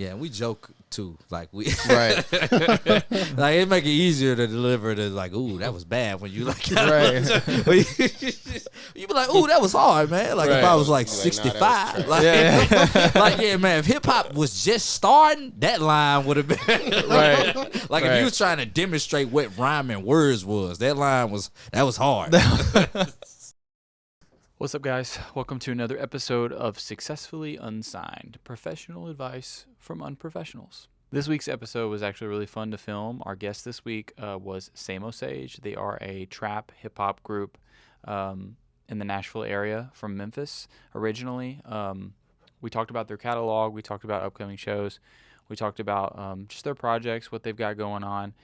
Yeah, we joke too. Like we Right. like it make it easier to deliver to like, ooh, that was bad when you like Right. you be like, ooh, that was hard, man. Like if I was like 65, like, like yeah, man, if hip hop was just starting, that line would have been Right. like if you was trying to demonstrate what rhyming words was, that was hard. What's up, guys? Welcome to another episode of Successfully Unsigned, professional advice from unprofessionals. This week's episode was actually really fun to film. Our guest this week was Samosage. They are a trap hip-hop group in the Nashville area from Memphis originally. We talked about their catalog. We talked about upcoming shows. We talked about just their projects, what they've got going on.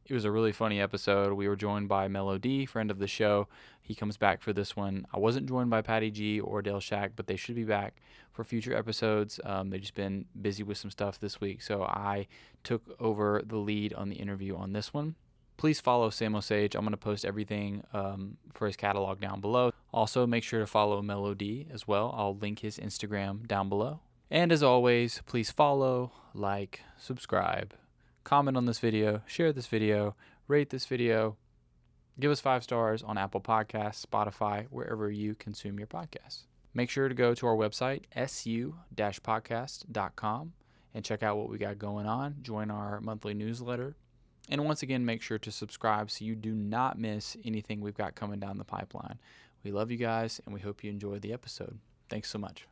It was a really funny episode. We were joined by Melo, friend of the show. He comes back for this one. I wasn't joined by Patty G or DaleShack, but they should be back for future episodes. They've just been busy with some stuff this week, so I took over the lead on the interview on this one. Please follow Samosage. I'm going to post everything for his catalog down below. Also, make sure to follow Melo as well. I'll link his Instagram down below. And as always, please follow, like, subscribe, comment on this video, share this video, rate this video, give us 5 stars on Apple Podcasts, Spotify, wherever you consume your podcasts. Make sure to go to our website, su-podcast.com, and check out what we got going on. Join our monthly newsletter. And once again, make sure to subscribe so you do not miss anything we've got coming down the pipeline. We love you guys, and we hope you enjoy the episode. Thanks so much.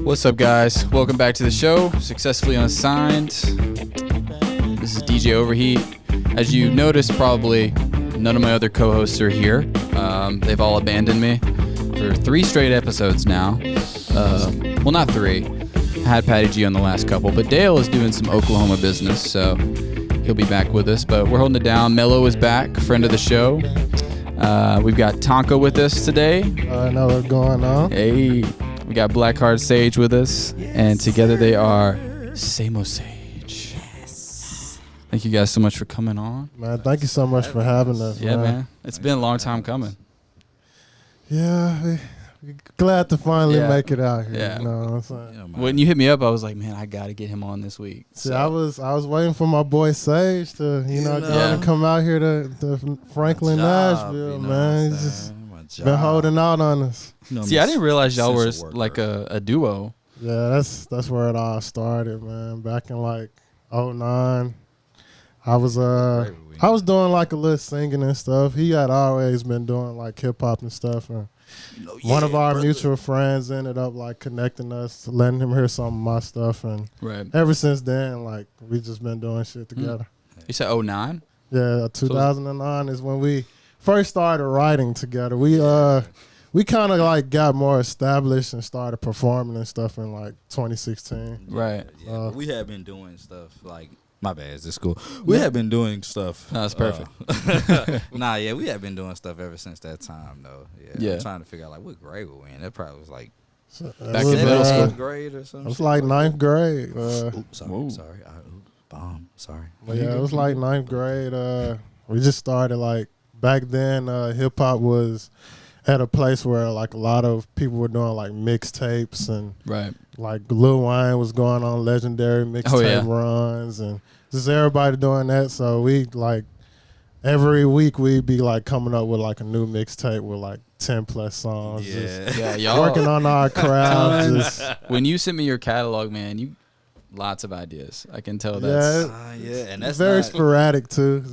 What's up, guys? Welcome back to the show, Successfully Unsigned. This is DJ Overheat. As you noticed, probably none of my other co-hosts are here. They've all abandoned me for 3 straight episodes now. Well, not 3. I had Patty G on the last couple, but Dale is doing some Oklahoma business, so he'll be back with us. But we're holding it down. Melo is back, friend of the show. We've got Tonka with us today. I know what's going on. Hey. We got Blackheart Sage with us, and together they are Samosage. Yes. Thank you guys so much for coming on. Man, thank you so much for having us. Yeah, man. It's been a long time coming. Yeah, we're glad to finally make it out here. Yeah. You know what I'm saying? Yeah, When you hit me up, I was like, man, I got to get him on this week. See, I was waiting for my boy Sage to, to come out here to Franklin, Nashville, man. He's just been holding out on us. See, I didn't realize y'all were like a duo. Yeah, that's where it all started, man. Back in like 2009, I was doing like a little singing and stuff. He had always been doing like hip hop and stuff, and one of our mutual friends ended up like connecting us, letting him hear some of my stuff, and ever since then, like we just been doing shit together. You said 2009? Yeah, 2009 is when we first started writing together. We kind of like got more established and started performing and stuff in like 2016. Right. Yeah, we had been doing stuff like, my bad, is this cool? We had been doing stuff. No, that's perfect. We had been doing stuff ever since that time, though. Yeah. I'm trying to figure out like what grade we were in. That probably was like back in middle school. 8th grade or something. It was like 9th grade. Sorry. Bomb. Sorry. Yeah, it was like 9th grade. We just started like back then. Hip hop was at a place where like a lot of people were doing like mixtapes, and like Lil Wayne was going on legendary mixtape runs, and just everybody doing that. So we like every week we'd be like coming up with like a new mixtape with like 10 plus songs. Y'all working on our craft. When you sent me your catalog, man, lots of ideas. I can tell and that's very sporadic too.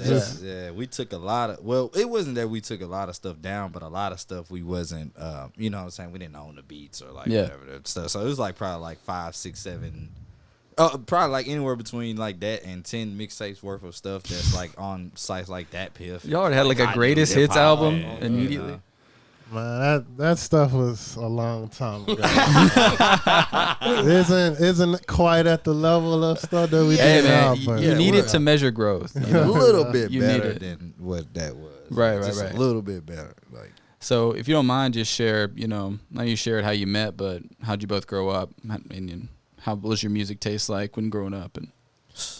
We took a lot of. Well, it wasn't that we took a lot of stuff down, but a lot of stuff we wasn't. You know what I'm saying? We didn't own the beats or like whatever that stuff. So it was like probably like 5, 6, 7. Probably like anywhere between like that and 10 mixtapes worth of stuff that's like on sites like that. Piff. Y'all had like a greatest hits album immediately. Man, that stuff was a long time ago. isn't quite at the level of stuff that we do now. But you need it to measure growth. A little bit better than what that was. Right. A little bit better. Like, so if you don't mind, just share. Now you shared how you met, but how'd you both grow up? And how was your music taste like when growing up, and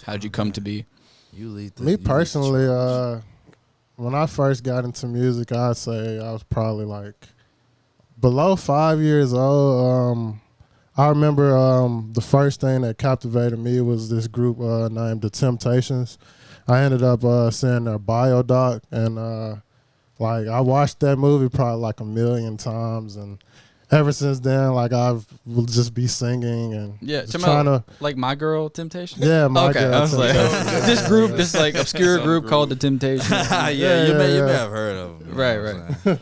how'd you come to be? Me personally, when I first got into music, I'd say I was probably like below 5 years old. I remember the first thing that captivated me was this group named The Temptations. I ended up seeing their biodoc, and like I watched that movie probably like a million times, and ever since then, like will just be singing and trying to like My Girl Temptation. Yeah, My Girl. I was like, this like obscure group called The Temptations. You may have heard of them. Right.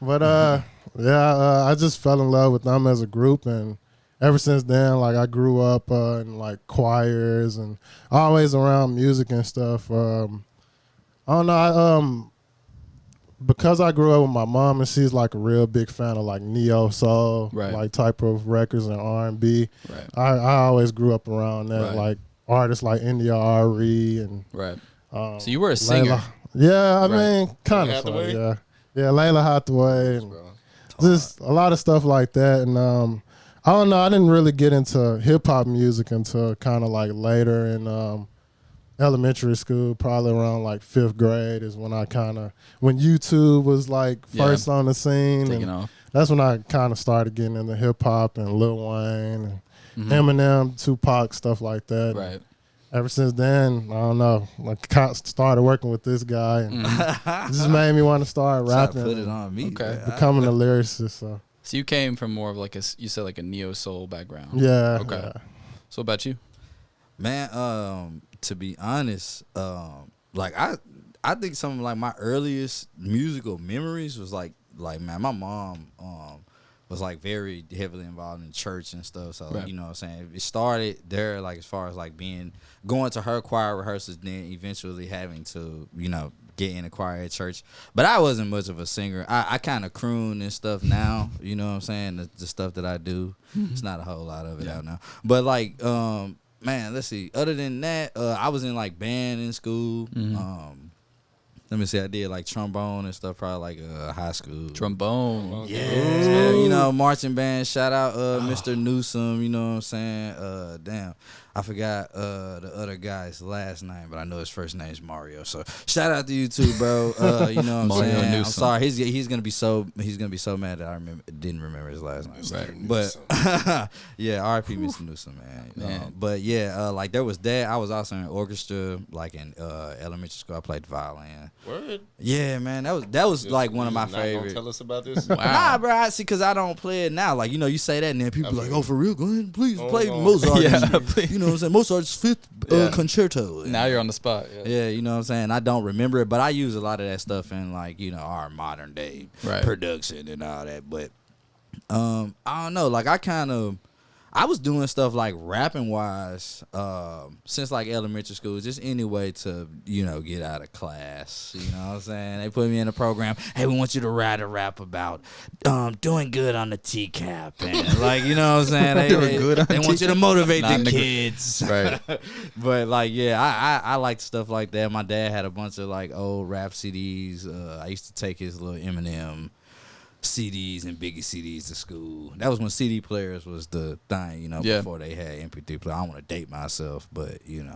But I just fell in love with them as a group, and ever since then, like I grew up in like choirs and always around music and stuff. I don't know. Because I grew up with my mom and she's like a real big fan of like neo soul, like type of records and R&B. Right. I always grew up around that, like artists like India Ari and. Right. So you were a singer. Yeah, I mean, kind of. Yeah, Layla Hathaway, and just a lot of stuff like that. And I don't know. I didn't really get into hip hop music until kind of like later in elementary school, probably around like 5th grade is when when YouTube was like first on the scene. Taking off. That's when I kind of started getting into hip hop and Lil Wayne and Eminem, Tupac, stuff like that. Right. And ever since then, I don't know, like started working with this guy and it just made me want to start rapping. Put it on me. Okay. Becoming a lyricist. So you came from more of like you said like a neo soul background. Yeah. Okay. Yeah. So about you? Man, to be honest, like I think some of like my earliest musical memories was like man, my mom was like very heavily involved in church and stuff. So like, you know what I'm saying, it started there, like as far as like going to her choir rehearsals, then eventually having to, you know, get in a choir at church. But I wasn't much of a singer. I kind of croon and stuff now, you know what I'm saying, the stuff that I do. It's not a whole lot of it out now, but like man, let's see. Other than that, I was in like band in school. Let me see. I did like trombone and stuff, probably like high school. Trombone. Yeah, you know, marching band. Shout out Mr. Newsom. You know what I'm saying? Damn, I forgot the other guy's last name, but I know his first name is Mario. So shout out to you too, bro. You know what I'm saying? Newsom. I'm sorry. He's gonna be so mad that I didn't remember his last name. Right. But yeah, R.I.P. Mr. Newsom, man. But yeah, like there was that. I was also in orchestra, like in elementary school. I played the violin. Word? Yeah, man. That was like one of my favorites. Tell us about this. Wow. Nah, bro. I see, because I don't play it now. Like, you know, you say that and then people like, oh, for real? Go ahead and please play Mozart. You know what I'm saying? Mozart's 5th concerto. Now you're on the spot. Yeah, you know what I'm saying? I don't remember it, but I use a lot of that stuff in like, you know, our modern day production and all that. But I don't know. Like I was doing stuff like rapping wise since like elementary school, just any way to, you know, get out of class. You know what I'm saying? They put me in a program. Hey, we want you to write a rap about doing good on the TCAP. And like, you know what I'm saying? They want you to motivate the kids. Right. But like, yeah, I liked stuff like that. My dad had a bunch of like old rap CDs. I used to take his little Eminem CDs and Biggie CDs to school. That was when CD players was the thing, you know, before they had MP3 player. I don't want to date myself, but you know,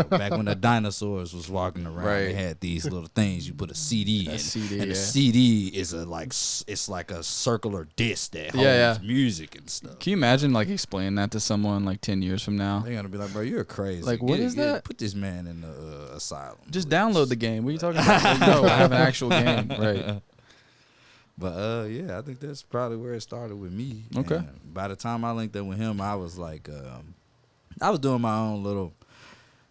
back when the dinosaurs was walking around, they had these little things you put a CD in, and the CD is it's like a circular disc that holds music and stuff. Can you imagine like explaining that to someone like 10 years from now? They're gonna be like, bro, you're crazy. Like, what is that? Put this man in the asylum. Just download the game. What are you talking about? Like, no, I have an actual game. Right. But yeah, I think that's probably where it started with me. Okay. And by the time I linked up with him, I was like, I was doing my own little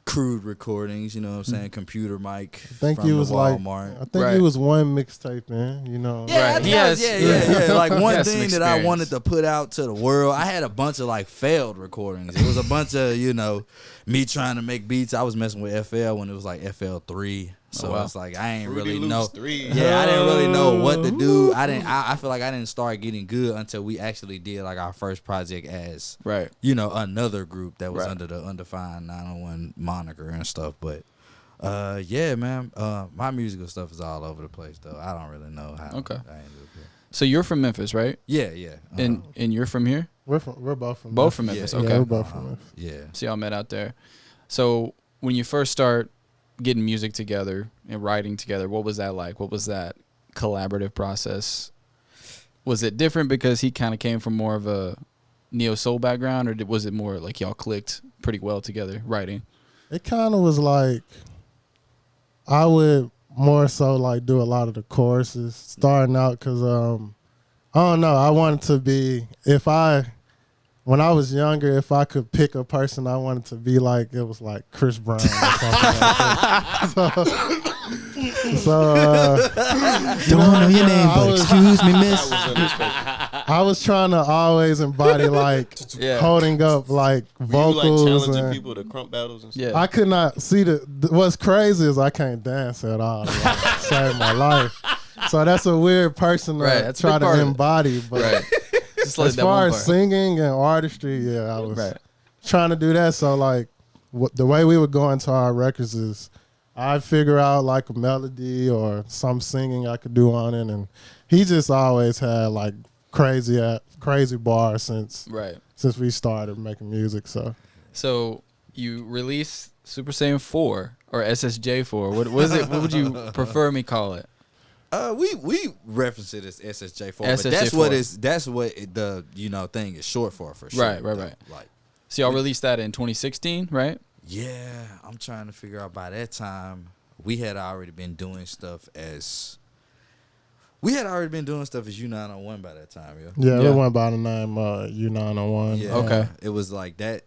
crude recordings, you know what I'm saying, computer mic. I think from he was Walmart. like, I think he was one mixtape, man. You know. Yeah, right. Yeah. Like one thing that I wanted to put out to the world. I had a bunch of like failed recordings. It was a bunch of, you know, me trying to make beats. I was messing with FL when it was like FL3. So it's like I ain't really know. I didn't really know what to do. I feel like I didn't start getting good until we actually did like our first project as you know, another group that was under the Undefined 901 moniker and stuff. But yeah, man, my musical stuff is all over the place though. I don't really know how. Okay. I ain't really good. So you're from Memphis, right? Yeah. And you're from here? We're both from Memphis. Yeah, okay. we're both from Memphis. Yeah. So y'all met out there. So when you first start getting music together and writing together, what was that like? What was that collaborative process? Was it different because he kind of came from more of a neo-soul background, or was it more like y'all clicked pretty well together writing? It kind of was like I would more so like do a lot of the choruses starting out because I don't know, I wanted to be, when I was younger, if I could pick a person I wanted to be like, it was like Chris Brown or something like that. Don't know your name, but excuse me, miss. I was trying to always embody like holding up like vocals. Were you like challenging people to crump battles and stuff? Yeah. I could not see what's crazy is I can't dance at all to like, save my life. So that's a weird person to try to embody. But as far as singing and artistry, I was trying to do that. So like the way we would go into our records is I'd figure out like a melody or some singing I could do on it. And he just always had like crazy bars since we started making music. So you released Super Saiyan 4 or SSJ 4. What was it? What would you prefer me call it? We reference it as SSJ4, but that's what the thing is short for sure. Right. Like, so y'all released that in 2016, right? Yeah, I'm trying to figure out by that time we had already been doing stuff as U901 by that time, Yeah, it went by the name U901. Yeah, okay. It was like that.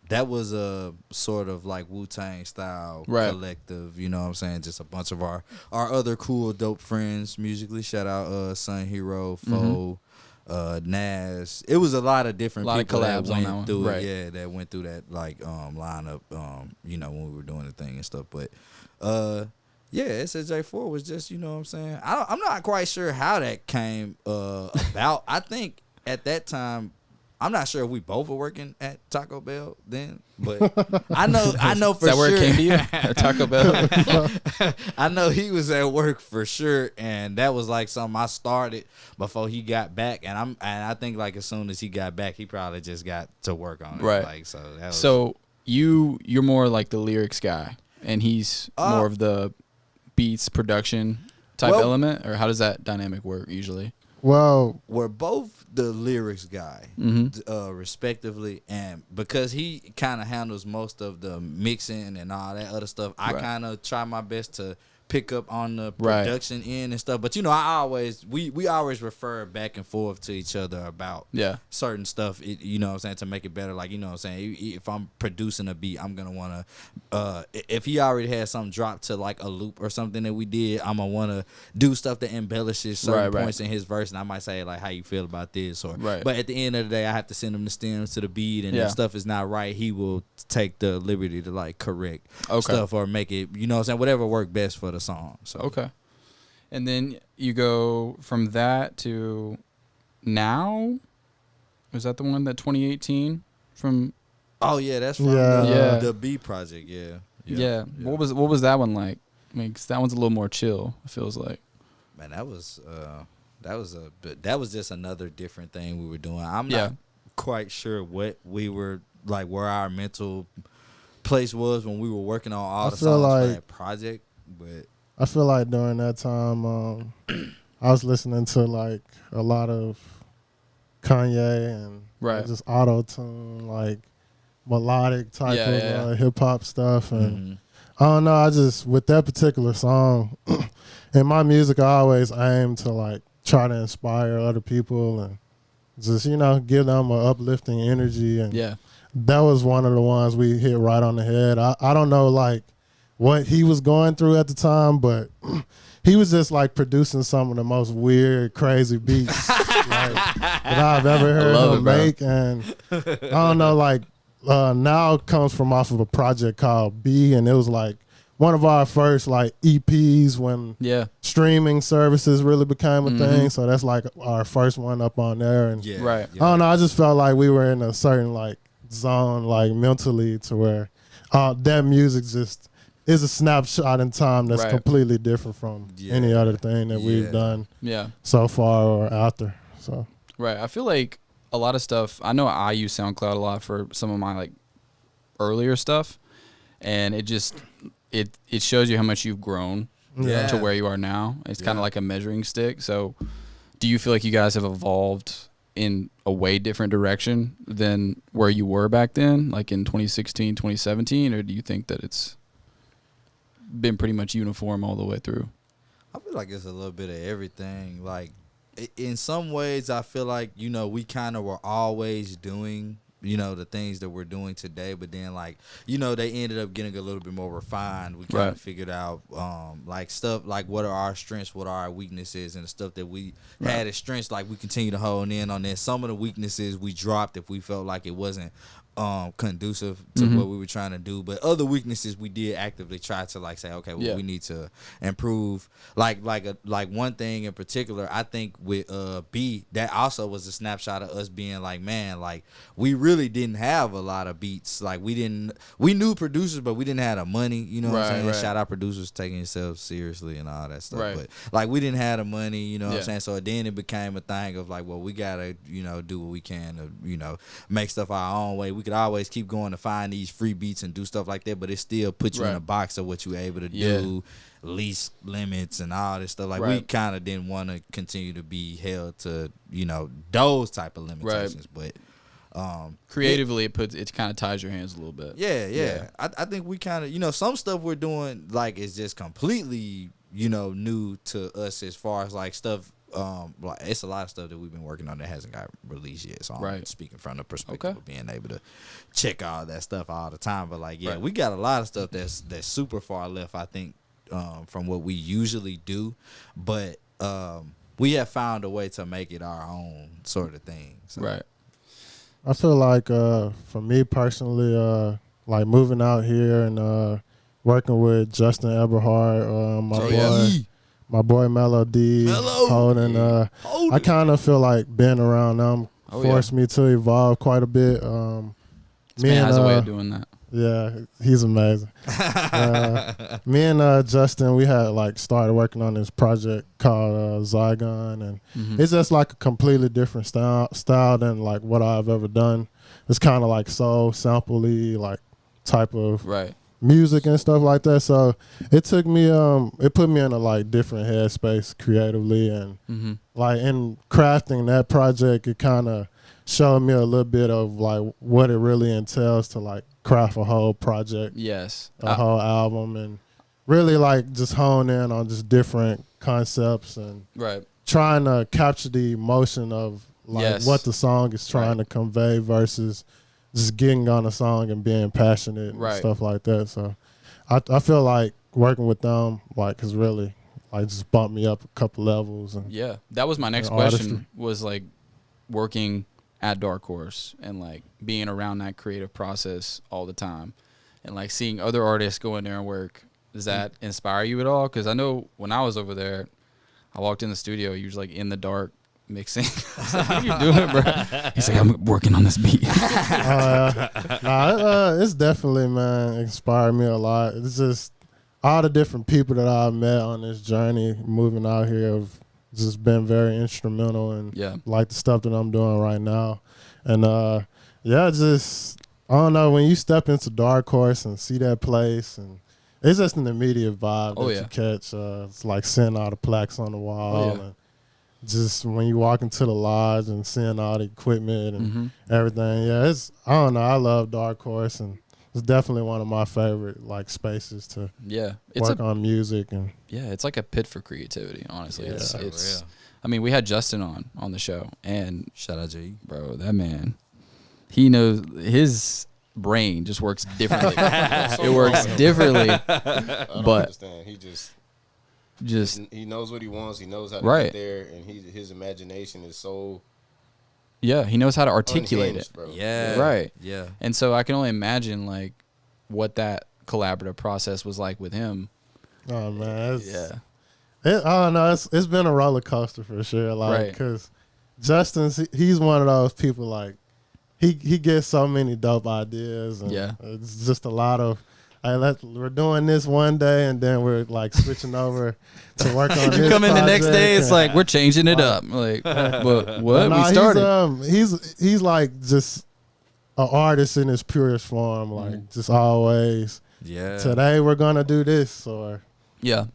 That was a sort of like Wu-Tang style collective. You know what I'm saying? Just a bunch of our other cool, dope friends musically. Shout out Sun Hero, Foe, Nas. It was a lot of different people that went through it. Yeah, that went through that like lineup. When we were doing the thing and stuff, but. SSJ4 was just, you know what I'm saying? I'm not quite sure how that came about. I think at that time, I'm not sure if we both were working at Taco Bell then, but I know for sure. Is that where it came to you? At Taco Bell? I know he was at work for sure, and that was like something I started before he got back, and I think like as soon as he got back, he probably just got to work on it. Right. Like so you're more like the lyrics guy, and he's more of the beats production type element, or how does that dynamic work usually? Well, we're both the lyrics guy, respectively, and because he kind of handles most of the mixing and all that other stuff, I kind of try my best to pick up on the production end and stuff. But we always refer back and forth to each other about certain stuff. You know what I'm saying, to make it better. Like, you know what I'm saying, if I'm producing a beat, I'm gonna wanna if he already had something dropped to like a loop or something that we did, I'm gonna wanna do stuff that embellishes certain points in his verse, and I might say like, how you feel about this, or but at the end of the day, I have to send him the stems to the beat, and if stuff is not right, he will take the liberty to like correct stuff or make it, you know what I'm saying, whatever worked best for the song. So okay. And then you go from that to now. Was that the one that 2018 from? Oh yeah, that's from the B project. Yeah. What was that one like? I mean, 'cause that one's a little more chill. It feels like. Man, that was just another different thing we were doing. I'm not quite sure what we were like, where our mental place was when we were working on all the songs for that project, but. I feel like during that time, I was listening to like a lot of Kanye and just auto-tune, like melodic type of hip hop stuff. And I don't know, I just, with that particular song, in my music, I always aim to like try to inspire other people and just, give them an uplifting energy. And that was one of the ones we hit right on the head. I don't know, like, what he was going through at the time, but he was just like producing some of the most weird, crazy beats that I've ever heard him make. And I don't know, like Now comes from off of a project called B, and it was like one of our first like EPs when streaming services really became a thing. So that's like our first one up on there. And I don't know, I just felt like we were in a certain like zone, like mentally, to where that music just is a snapshot in time that's completely different from any other thing that we've done so far or after. So I feel like a lot of stuff, I know I use SoundCloud a lot for some of my like earlier stuff, and it just it shows you how much you've grown to where you are now. It's kind of like a measuring stick. So do you feel like you guys have evolved in a way different direction than where you were back then, like in 2016, 2017, or do you think that it's been pretty much uniform all the way through? I feel like it's a little bit of everything. Like, in some ways, I feel like, you know, we kind of were always doing, you know, the things that we're doing today, but then, like, you know, they ended up getting a little bit more refined. We kind of figured out, like, stuff, like, what are our strengths, what are our weaknesses, and the stuff that we had as strengths, like, we continue to hone in on that. Some of the weaknesses we dropped if we felt like it wasn't conducive to what we were trying to do, but other weaknesses we did actively try to, like, say, okay, well, we need to improve. Like one thing in particular, I think with B, that also was a snapshot of us being like, man, like, we really didn't have a lot of beats. Like, we knew producers, but we didn't have the money, you know what I'm saying? Right. Shout out producers taking themselves seriously and all that stuff. But like, we didn't have the money, you know what I'm saying? So then it became a thing of like, well, we gotta, you know, do what we can to, you know, make stuff our own way. We could always keep going to find these free beats and do stuff like that, but it still puts you in a box of what you're able to do, lease limits and all this stuff. Like, we kind of didn't want to continue to be held to, you know, those type of limitations. But creatively, it kind of ties your hands a little bit. I think we kind of, you know, some stuff we're doing, like, is just completely, you know, new to us as far as like stuff. Like, it's a lot of stuff that we've been working on that hasn't got released yet. So I'm speaking from the perspective of being able to check all that stuff all the time. But like, we got a lot of stuff that's super far left, I think, from what we usually do. But we have found a way to make it our own sort of thing. So. I feel like for me personally, like moving out here and working with Justin Eberhard, my boy Melo Holden. I kind of feel like being around them forced me to evolve quite a bit. Me has a way of doing that. Yeah, he's amazing. Me and Justin, we had like started working on this project called Zygon, and it's just like a completely different style than like what I've ever done. It's kind of like soul sample-y, like type of music and stuff like that. So it took me, it put me in a like different headspace creatively, and like in crafting that project, it kind of showed me a little bit of like what it really entails to like craft a whole project, a whole album, and really like just hone in on just different concepts and trying to capture the emotion of like what the song is trying to convey versus just getting on a song and being passionate and stuff like that. So I feel like working with them like has really like just bumped me up a couple levels. And that was my next question, was like working at Dark Horse and like being around that creative process all the time and like seeing other artists go in there and work. Does that inspire you at all? Because I know when I was over there, I walked in the studio, you was like in the dark mixing. Like, what are you doing, bro? He's like, I'm working on this beat. It's definitely, man, inspired me a lot. It's just all the different people that I've met on this journey moving out here have just been very instrumental in like the stuff that I'm doing right now. And just I don't know, when you step into Dark Horse and see that place, and it's just an immediate vibe that you catch. It's like seeing all the plaques on the wall and just when you walk into the lodge and seeing all the equipment and everything. It's, I don't know, I love Dark Horse, and it's definitely one of my favorite like spaces to work on music. And it's like a pit for creativity, honestly. It's I mean, we had Justin on the show, and shout out G, bro, that man, he knows his brain just works differently. It works differently. I don't understand. He just he knows what he wants. He knows how to get there, and his imagination is so. Yeah, he knows how to articulate it. Bro. Yeah. And so I can only imagine like what that collaborative process was like with him. Oh man, I don't know. It's been a roller coaster for sure. Like, because Justin, he's one of those people like he gets so many dope ideas, and it's just a lot of. We're doing this one day, and then we're like switching over to work on this. You come in the next day, it's like we're changing it up. Like, but what? We started. He's like just an artist in his purest form. Like, just always today we're gonna do this, or you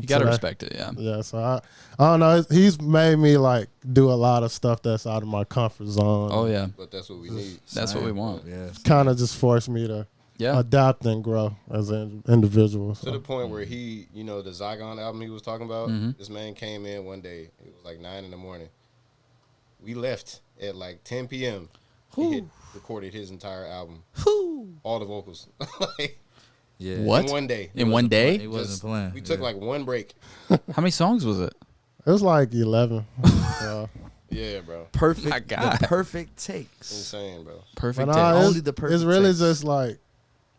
gotta respect it. Yeah. So I don't know. He's made me like do a lot of stuff that's out of my comfort zone. Oh yeah, but that's what we need. That's what we want. Yeah, kind of just forced me to adapt and grow as an individual. To the point where he, the Zygon album he was talking about, this man came in one day. It was like 9 a.m. We left at like 10 p.m. He recorded his entire album. All the vocals. What? In one day. In one day? He wasn't playing. We took like one break. How many songs was it? It was like 11. Yeah, bro. Perfect. The perfect takes. Insane, bro. Perfect takes. Only the perfect It's really takes. just like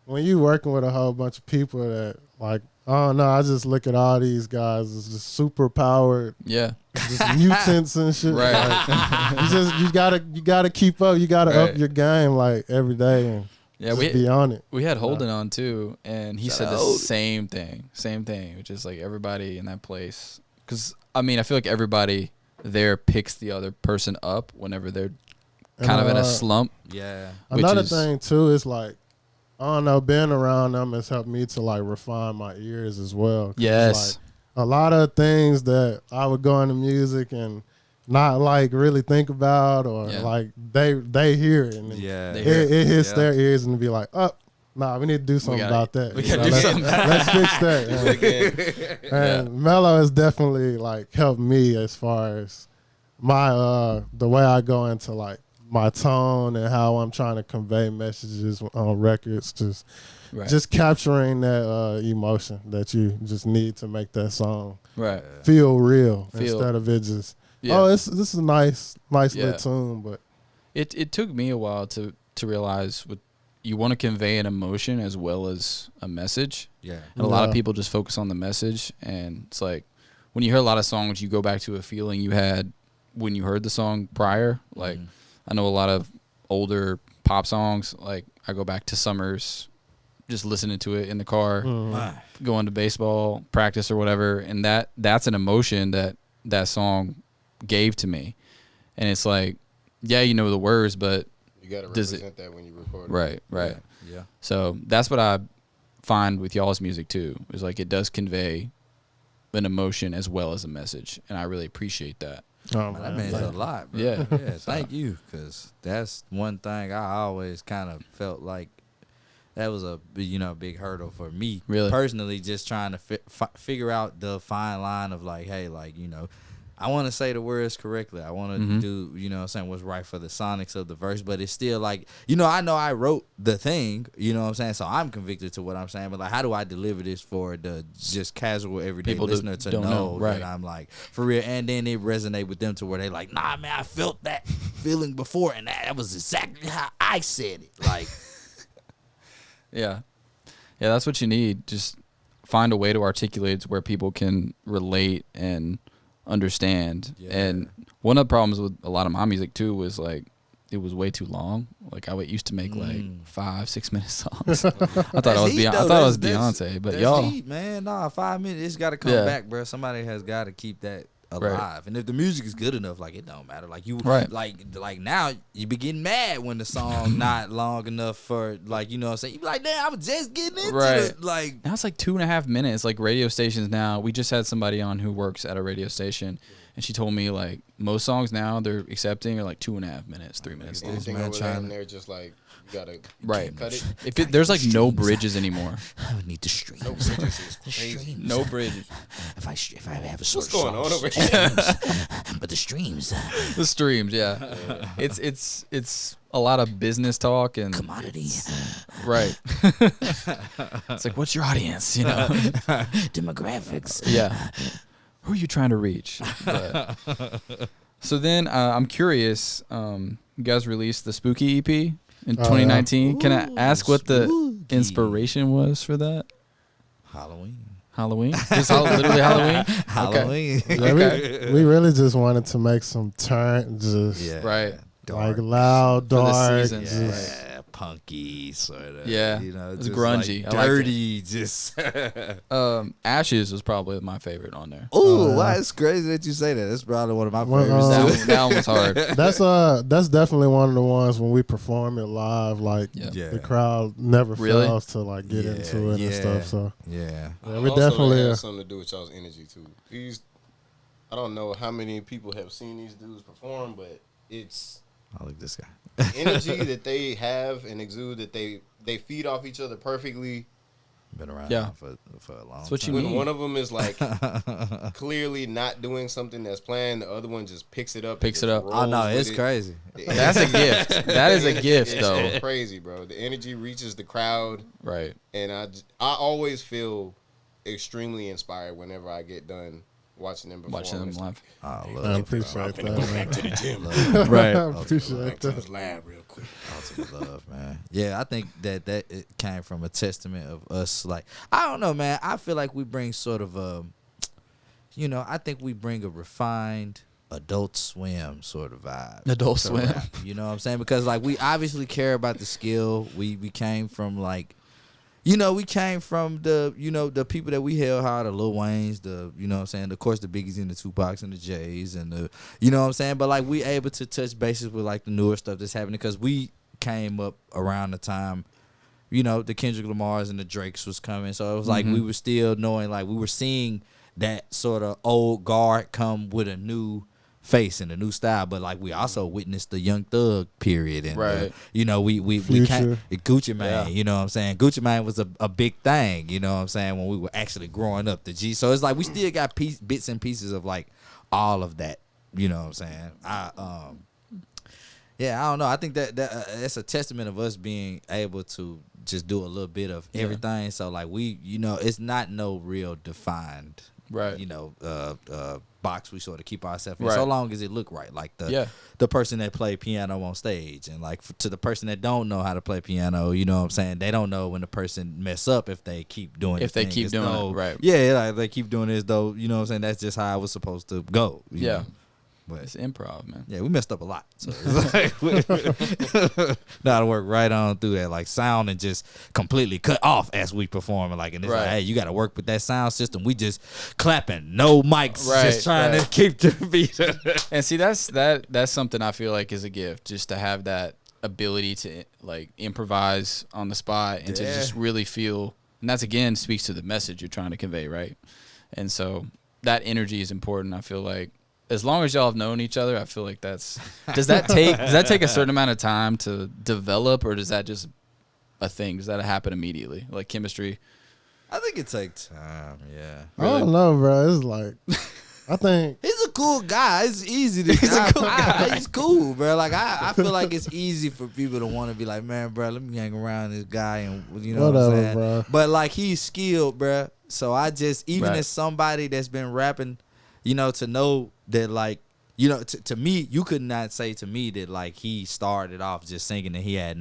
when you working with a whole bunch of people that like, I don't know, I just look at all these guys as just super powered. Yeah. Just mutants and shit. Right. Like, you gotta keep up. You gotta up your game like every day and just be on it. We had Holden on too, and he said the same thing, which is like everybody in that place. Because I feel like everybody there picks the other person up whenever they're kind of in a slump. Yeah. Another thing too is like, I don't know, being around them has helped me to like refine my ears as well. Yes. Like, a lot of things that I would go into music and not like really think about, or like they hear it and it hits their ears and be like, oh, nah, we need to do something about that. We gotta do something. Let's fix that. And Melo has definitely like helped me as far as my the way I go into like my tone and how I'm trying to convey messages on records, just capturing that emotion that you just need to make that song feel real instead of it just this is a nice little tune. But it took me a while to realize you want to convey an emotion as well as a message. Yeah. And a lot of people just focus on the message, and it's like when you hear a lot of songs, you go back to a feeling you had when you heard the song prior. Like I know a lot of older pop songs, like I go back to Summers, just listening to it in the car, going to baseball practice or whatever, and that's an emotion that song gave to me. And it's like, you know the words, but you got to represent that when you record it. Right. Yeah. So that's what I find with y'all's music too, is like it does convey an emotion as well as a message, and I really appreciate that. Oh, that means a lot, bro. Yeah. Thank you, because that's one thing I always kind of felt like that was a big hurdle for me. Really, personally, just trying to figure out the fine line of like, hey, like I want to say the words correctly. I want to do, what's right for the sonics of the verse. But it's still like, I know I wrote the thing, so I'm convicted to what I'm saying. But like, how do I deliver this for the just casual everyday listener to know that I'm like, for real? And then it resonate with them to where they like, nah, man, I felt that feeling before. And that was exactly how I said it. Like, yeah, that's what you need. Just find a way to articulate it where people can relate and understand. And one of the problems with a lot of my music too was like it was way too long. Like I used to make like 5-6 minute songs. I thought I was Beyonce, but y'all, heat, man, 5 minutes. It's got to come back, bro. Somebody has got to keep that alive. And if the music is good enough, like it don't matter. Like you, like now you be getting mad when the song not long enough for like you be like, damn, I was just getting into it. Like now it's like 2.5 minutes. Like radio stations now, we just had somebody on who works at a radio station, and she told me like most songs now they're accepting are like 2.5 minutes, 3 minutes. Anything over there, and they're just like, you gotta cut it. If there's like no bridges anymore, I would need the streams. No bridges is crazy. No bridges. If I have a source, what's going on over here? But the streams. The streams, yeah. It's a lot of business talk and commodity. Right. It's like, what's your audience? Demographics. Yeah. Who are you trying to reach? But, so then I'm curious. You guys released the Spooky EP in 2019. Can I ask what the inspiration was for that? Halloween? Just literally Halloween? Halloween. Okay. Yeah, we really just wanted to make some turn, like loud, dark, punky sort of. Yeah, you know, it's just grungy, like dirty. Just Ashes was probably my favorite on there. ooh, wow, it's crazy that you say that. That's probably one of my favorites. That one was hard. That's definitely one of the ones when we perform it live. Like the crowd never fails to like get into it and stuff. So we definitely has something to do with y'all's energy too. I don't know how many people have seen these dudes perform, but it's look at this guy. energy that they have and exude that they feed off each other perfectly. Been around for a long That's what time. you When need. one of them is like clearly not doing something that's planned, the other one just picks it up. Oh no, it's crazy. That's a gift. That is a gift, though. It's crazy, bro. The energy reaches the crowd, right? And I always feel extremely inspired whenever I get done watching them perform. Watching them live. I appreciate that. Go back to the gym, right? I appreciate that. To the lab real quick. Ultimate love, man. Yeah, I think that it came from a testament of us. Like, I don't know, man. I feel like we bring sort of I think we bring a refined Adult Swim sort of vibe. Adult Swim. Rap, you know what I'm saying? Because like we obviously care about the skill. We came from like. We came from the people that we held high, the Lil Waynes, of course, the Biggies and the Tupacs and the Jays and the, you know what I'm saying? But, like, we able to touch bases with, like, the newer stuff that's happening because we came up around the time, the Kendrick Lamars and the Drakes was coming. So, it was like we were still knowing, like, we were seeing that sort of old guard come with a new face and a new style, but like we also witnessed the Young Thug period and we can't Gucci Mane, you know what I'm saying? Gucci Mane was a big thing, you know what I'm saying, when we were actually growing up, the G. So it's like we still got bits and pieces of like all of that, you know what I'm saying? I don't know. I think that it's a testament of us being able to just do a little bit of everything. So like we, it's not no real defined box we sort of keep ourselves in, so long as it look right, like the person that play piano on stage, and like to the person that don't know how to play piano, you know what I'm saying, they don't know when the person mess up if they keep doing like they keep doing this though, you know what I'm saying, that's just how it was supposed to go, you know? But it's improv, man. Yeah, we messed up a lot. So it's like now to work right on through that, like sound and just completely cut off as we perform. Like, and it's like, hey, you got to work with that sound system. We just clapping, no mics, just trying to keep the beat. And see, that's something I feel like is a gift, just to have that ability to like improvise on the spot and to just really feel. And that's again speaks to the message you're trying to convey, right? And so that energy is important. I feel like. As long as y'all have known each other, I feel like does that take a certain amount of time to develop, or does that just a thing? Does that happen immediately, like chemistry? I think it takes time. Yeah, really? I don't know, bro. It's like I think he's a cool guy. It's easy to. He's cool, bro. Like I feel like it's easy for people to want to be like, man, bro, let me hang around this guy, and you know what I'm saying. Bro. But like he's skilled, bro. So I just as somebody that's been rapping. To know that, like, to me, you could not say to me that, like, he started off just singing and he had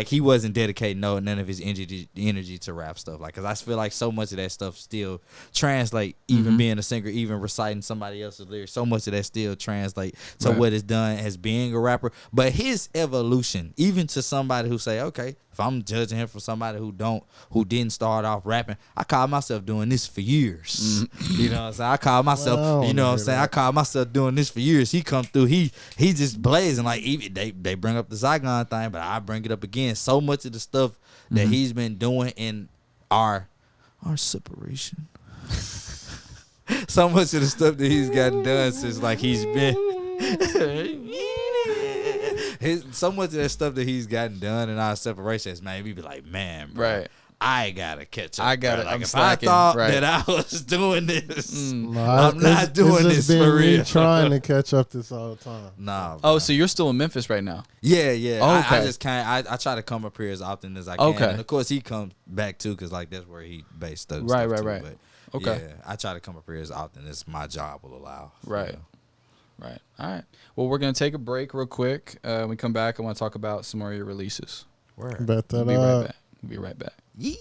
he wasn't dedicating none of his energy to rap stuff. Like, because I feel like so much of that stuff still translate, even being a singer, even reciting somebody else's lyrics, so much of that still translate to what is done as being a rapper. But his evolution, even to somebody who say, okay, if I'm judging him from somebody who didn't start off rapping, I call myself doing this for years. You know what I'm saying? I call myself, I call myself doing this for years. He come through, he just blazing. Like, even they bring up the Zygon thing, but I bring it up again. So much of the stuff that he's been doing in our separation. So much of the stuff that he's gotten done since like he's been so much of that stuff that he's gotten done in our separation has made me be like, man, bro, I gotta catch up. I gotta. Like, I'm if slacking, I thought that I was doing this, no, I'm not doing this for real. Trying to catch up this all the time. Nah. Bro. Oh, so you're still in Memphis right now? Yeah, yeah. Oh, okay. I just can't. I try to come up here as often as I can. Okay. And of course, he comes back too, because like that's where he based stuff. Right. But okay. Yeah, I try to come up here as often as my job will allow. Right. Right. All right. Well, we're going to take a break real quick. When we come back, I want to talk about some more of your releases. Word. Bet that we'll be right back. We'll be right back. Yee.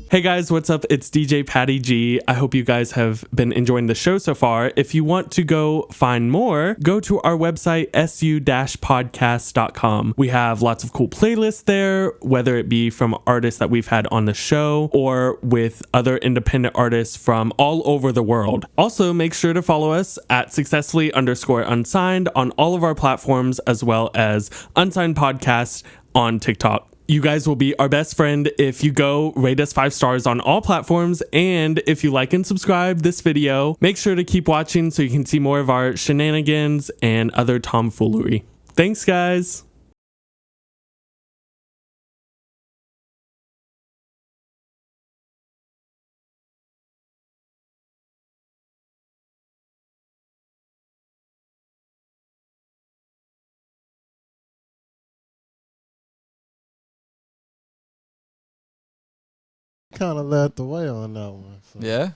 Hey guys, what's up? It's DJ Patty G. I hope you guys have been enjoying the show so far. If you want to go find more, go to our website, su-podcast.com. We have lots of cool playlists there, whether it be from artists that we've had on the show or with other independent artists from all over the world. Also, make sure to follow us at successfully_unsigned on all of our platforms, as well as Unsigned Podcast on TikTok. You guys will be our best friend if you go rate us 5 stars on all platforms. And if you like and subscribe this video, make sure to keep watching so you can see more of our shenanigans and other tomfoolery. Thanks, guys. Kind of led the way on that one. So. Yeah.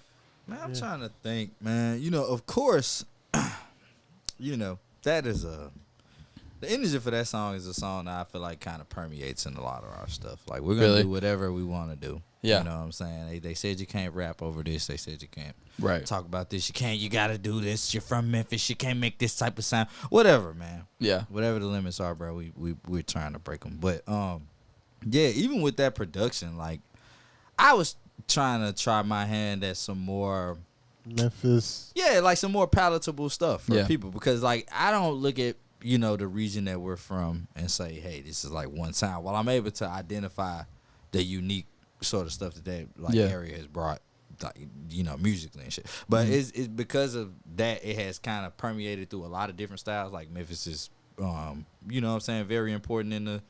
Man, I'm trying to think, man. Of course, that is the energy for that song is a song that I feel like kind of permeates in a lot of our stuff. Like, we're going to do whatever we want to do. Yeah. You know what I'm saying? They said you can't rap over this. They said you can't talk about this. You got to do this. You're from Memphis. You can't make this type of sound. Whatever, man. Yeah. Whatever the limits are, bro, we're trying to break them. But, yeah, even with that production, like, I was trying to my hand at some more Memphis. Yeah, like some more palatable stuff for people. Because, like, I don't look at, the region that we're from and say, hey, this is like one sound. While I'm able to identify the unique sort of stuff that area has brought, like, musically and shit. But it's because of that, it has kind of permeated through a lot of different styles. Like, Memphis is, very important in the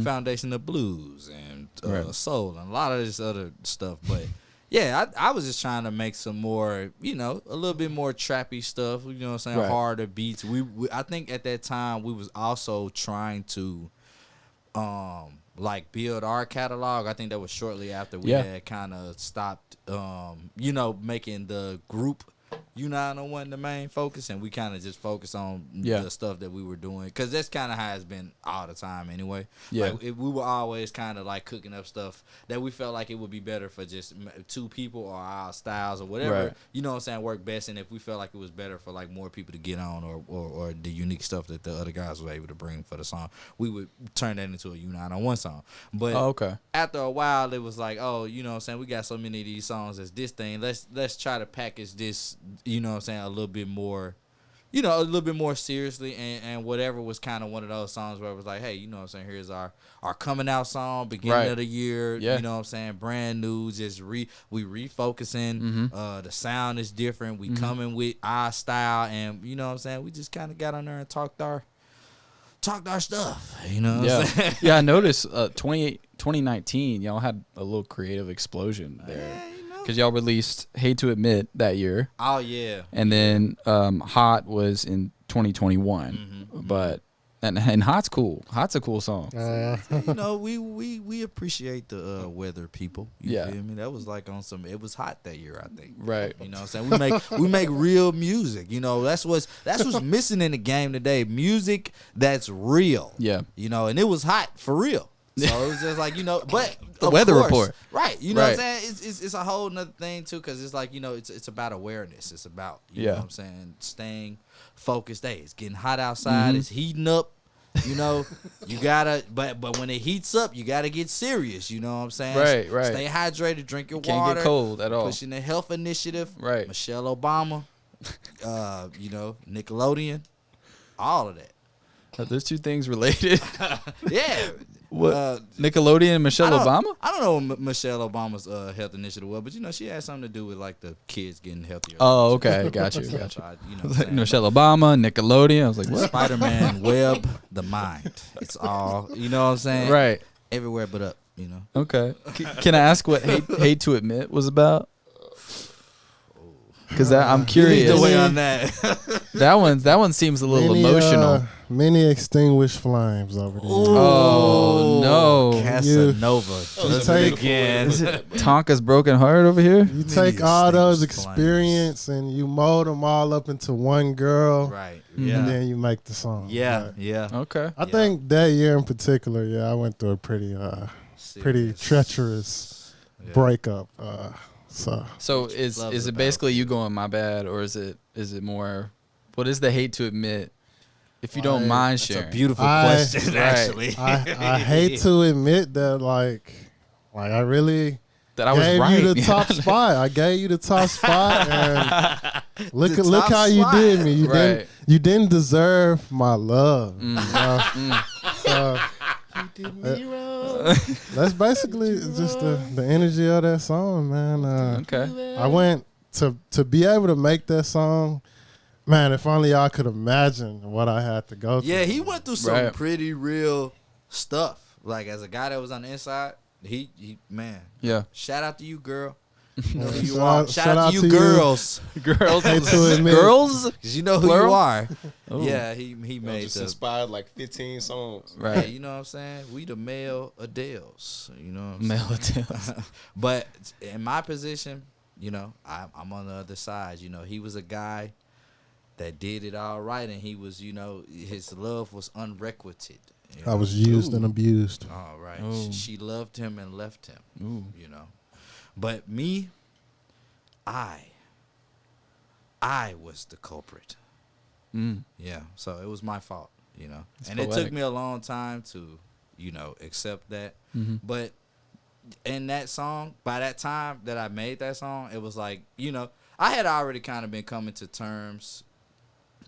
foundation of blues and soul and a lot of this other stuff. But yeah, I was just trying to make some more, a little bit more trappy stuff, harder beats. We I think at that time we was also trying to build our catalog. I think that was shortly after we had kind of stopped making the group Unite on one the main focus, and we kind of just focused on the stuff that we were doing, because that's kind of how it's been all the time anyway. We were always kind of like cooking up stuff that we felt like it would be better for just 2 people or our styles or whatever, work best. And if we felt like it was better for like more people to get on or the unique stuff that the other guys were able to bring for the song, we would turn that into a Unite on one song. But after a while, it was like, we got so many of these songs as this thing, let's try to package this, a little bit more, seriously, and whatever was kind of one of those songs where it was like, hey, here's our coming out song, beginning of the year, brand new, just we refocusing, the sound is different, we coming with our style, and we just kind of got on there and talked our stuff, I noticed 2019 y'all had a little creative explosion there. Because y'all released Hate to Admit that year. Oh, yeah. And then Hot was in 2021. But and Hot's cool. Hot's a cool song. We appreciate the weather, people. You feel me? That was like on some, it was hot that year, I think. Right. We make real music. That's what's missing in the game today. Music that's real. Yeah. And it was hot for real. So it was just like, but the weather report. Right. What I'm saying? It's a whole nother thing too, because it's like, it's about awareness. It's about, you know what I'm saying, staying focused. Hey, it's getting hot outside, it's heating up, you gotta but when it heats up, you gotta get serious, you know what I'm saying? Right. Stay hydrated, drink your Can't water. Get cold at all. Pushing the health initiative. Right. Michelle Obama, Nickelodeon, all of that. Are those two things related? Yeah. What? Nickelodeon and Michelle Obama? I don't know what Michelle Obama's health initiative was, but she had something to do with like the kids getting healthier. Oh, okay, got you. Michelle Obama, Nickelodeon. I was like, what? Spider-Man, Web, the mind. It's all, you know what I'm saying? Right. Everywhere but up, Okay. Can I ask what Hate to Admit was about? Because I'm curious. The way on that. that one seems a little emotional. Many extinguished flames over there. Oh no, Casanova. Again. Is it Tonka's broken heart over here? You take all those experience and you mold them all up into one girl, right? Yeah, and then you make the song. Yeah, yeah. Okay. I think that year in particular, I went through a pretty treacherous breakup. So is it basically you going my bad, or is it more? What is the hate to admit? If you don't mind sharing, it's a beautiful question. Actually, I hate to admit that, like I really that I was gave right. you the top spot. I gave you the top spot, and look how you did me. You didn't deserve my love. So, you did me wrong. That's basically just the energy of that song, man. Okay. I went to be able to make that song. Man, if only y'all could imagine what I had to go through. Yeah, he went through some pretty real stuff. Like, as a guy that was on the inside, he man. Yeah. Shout out to you, girl. You know who you Shout are. out- Shout shout out out to you, to you. girls. Girls, Hate to admit. girls, Because you know who Plural? you are. Ooh. Yeah, he made Just the inspired like 15 songs. right. Yeah, you know what I'm saying? We the male Adeles. You know what I'm Melo saying? Tales. But in my position, you know, I'm on the other side. You know, he was a guy that did it all right, and he was, you know, his love was unrequited. You know? I was used and abused. All right. Ooh. She loved him and left him. Ooh. You know. But me, I was the culprit. Yeah. So it was my fault, you know. It's and poetic. it took me a long time to, you know, accept that. But in that song, by that time that I made that song, it was like, you know, I had already kind of been coming to terms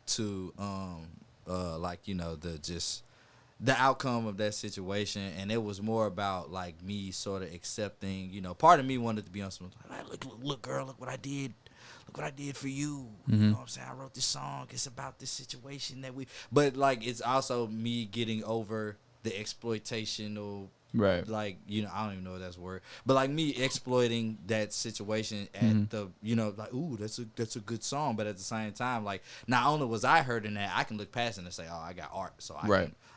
to like, you know, the outcome of that situation, and it was more about like me sort of accepting, you know, part of me wanted to be on some like, look girl, look what I did for you. You know what I'm saying? I wrote this song, it's about this situation but like it's also me getting over the exploitational, Right. like, you know, I don't even know if that's a word, but like me exploiting that situation at the, you know, like, ooh, that's a good song, but at the same time, like, not only was I hurting that, I can look past it and say, oh, I got art, so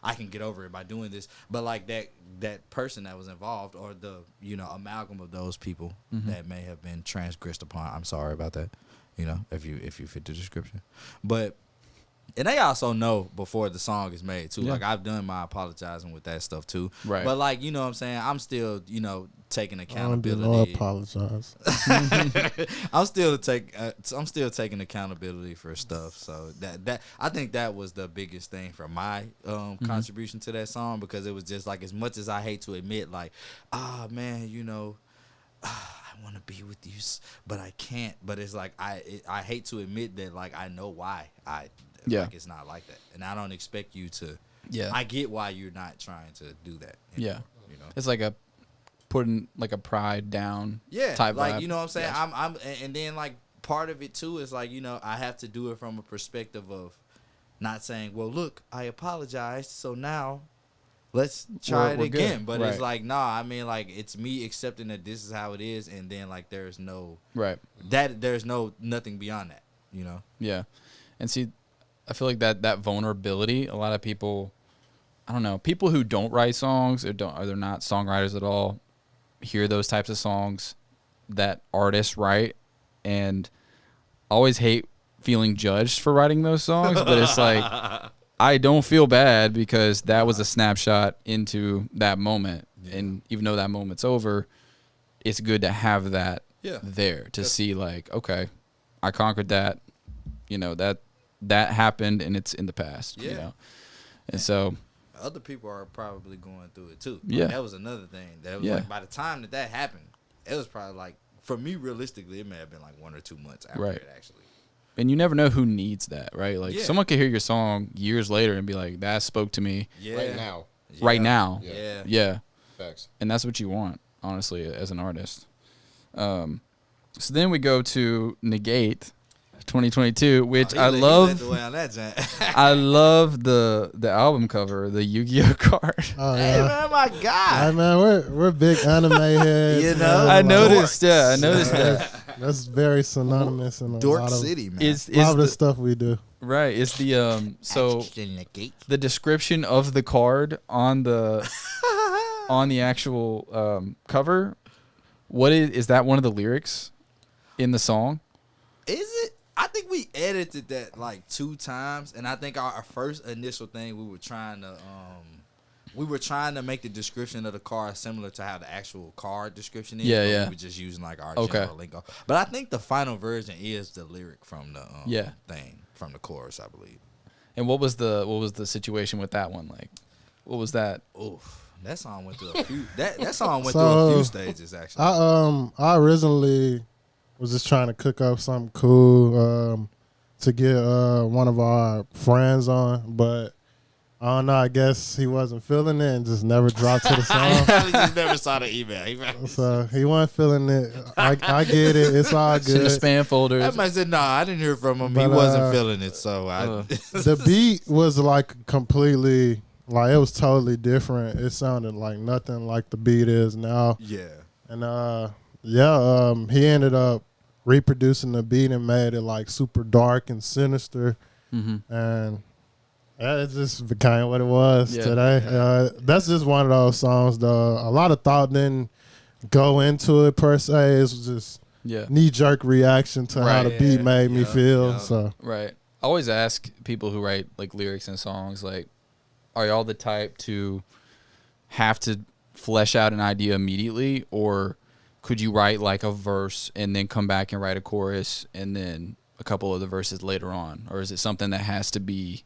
I can get over it by doing this. But like that person that was involved, or the, you know, amalgam of those people that may have been transgressed upon, I'm sorry about that, you know, if you fit the description, but. And they also know before the song is made, too. Yeah. Like, I've done my apologizing with that stuff, too. Right. But, like, you know what I'm saying? I'm still, you know, taking accountability. I don't do no apologize. I'm still taking accountability for stuff. So, that I think that was the biggest thing for my contribution to that song, because it was just, like, as much as I hate to admit, like, man, you know, I want to be with you, but I can't. But it's like, I hate to admit that, like, I know why like, it's not like that, and I don't expect you to. Yeah, I get why you're not trying to do that anymore, you know, it's like a putting like a pride down. Yeah, type like vibe. You know what I'm saying. I'm and then like part of it too is like, you know, I have to do it from a perspective of not saying, well, look, I apologized, so now let's try it again. Good. But it's like, nah, I mean, like, it's me accepting that this is how it is, and then like there's no there's nothing beyond that, you know. Yeah, and see, I feel like that vulnerability, a lot of people, I don't know, people who don't write songs or they're not songwriters at all, hear those types of songs that artists write, and always hate feeling judged for writing those songs. But it's like, I don't feel bad, because that was a snapshot into that moment. Yeah. And even though that moment's over, it's good to have that there to see, like, okay, I conquered that, you know, that happened, and it's in the past, you know. And so other people are probably going through it too. Yeah. Like, that was another thing. That was like, by the time that happened, it was probably like, for me, realistically, it may have been like 1 or 2 months after it actually. And you never know who needs that, right? Like, someone could hear your song years later and be like, that spoke to me. Right now. Right now. Yeah. Facts. And that's what you want, honestly, as an artist. So then we go to Negate 2022, which I love. I love the album cover, the Yu-Gi-Oh card. Oh, yeah. Hey man, my God! Hey man, we're big anime heads. You know, I noticed. Yeah, I noticed that. That's very synonymous in a Dork lot of City, man. A lot of the stuff we do. Right. It's the so the description of the card on the actual cover. What is that? One of the lyrics in the song? Is it? I think we edited that like 2 times, and I think our first initial thing we were trying to we were trying to make the description of the car similar to how the actual car description is. Yeah, but yeah. We were just using like our general lingo. But I think the final version is the lyric from the thing, from the chorus, I believe. And what was the situation with that one like? What was that? Oof, that song went through a few. That song went through a few stages actually. I originally was just trying to cook up something cool to get one of our friends on, but I don't know. I guess he wasn't feeling it and just never dropped to the song. He just never saw the email. So he wasn't feeling it. I get it. It's all good. In the spam folder. I might said, "Nah, I didn't hear from him. But, he wasn't feeling it." So the beat was like completely, like it was totally different. It sounded like nothing like the beat is now. Yeah. And he ended up reproducing the beat and made it like super dark and sinister. And it just became what it was today. That's just one of those songs, though. A lot of thought didn't go into it per se. It was just knee-jerk reaction to how the beat made me feel. So Right. I always ask people who write like lyrics and songs, like, are y'all the type to have to flesh out an idea immediately, or could you write like a verse and then come back and write a chorus and then a couple of the verses later on? Or is it something that has to be,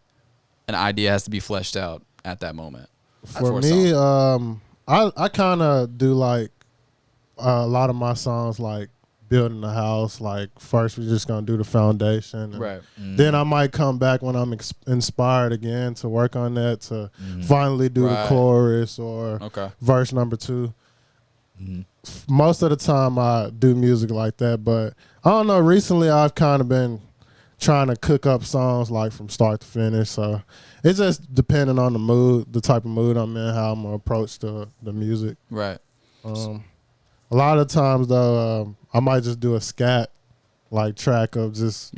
an idea has to be fleshed out at that moment? For me, I kind of do like a lot of my songs like building the house. Like first we're just going to do the foundation. Right. Then I might come back when I'm inspired again to work on that to finally do the chorus or verse number 2. Most of the time I do music like that, but I don't know. Recently I've kind of been trying to cook up songs like from start to finish. So it's just depending on the mood, the type of mood I'm in, how I'm going to approach the music. Right. A lot of times though, I might just do a scat like track of just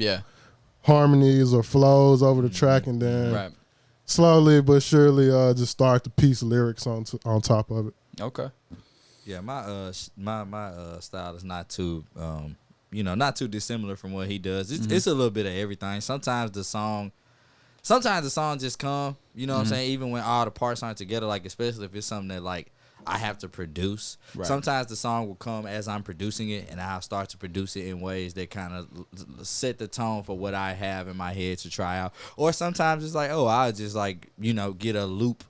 harmonies or flows over the track, and then slowly but surely just start to piece lyrics on top of it. Okay. Yeah, my style is not too not too dissimilar from what he does. It's a little bit of everything. Sometimes the song just come, you know what I'm saying, even when all the parts aren't together, like especially if it's something that like I have to produce. Right. Sometimes the song will come as I'm producing it, and I'll start to produce it in ways that kind of set the tone for what I have in my head to try out. Or sometimes it's like, I'll just like, get a loop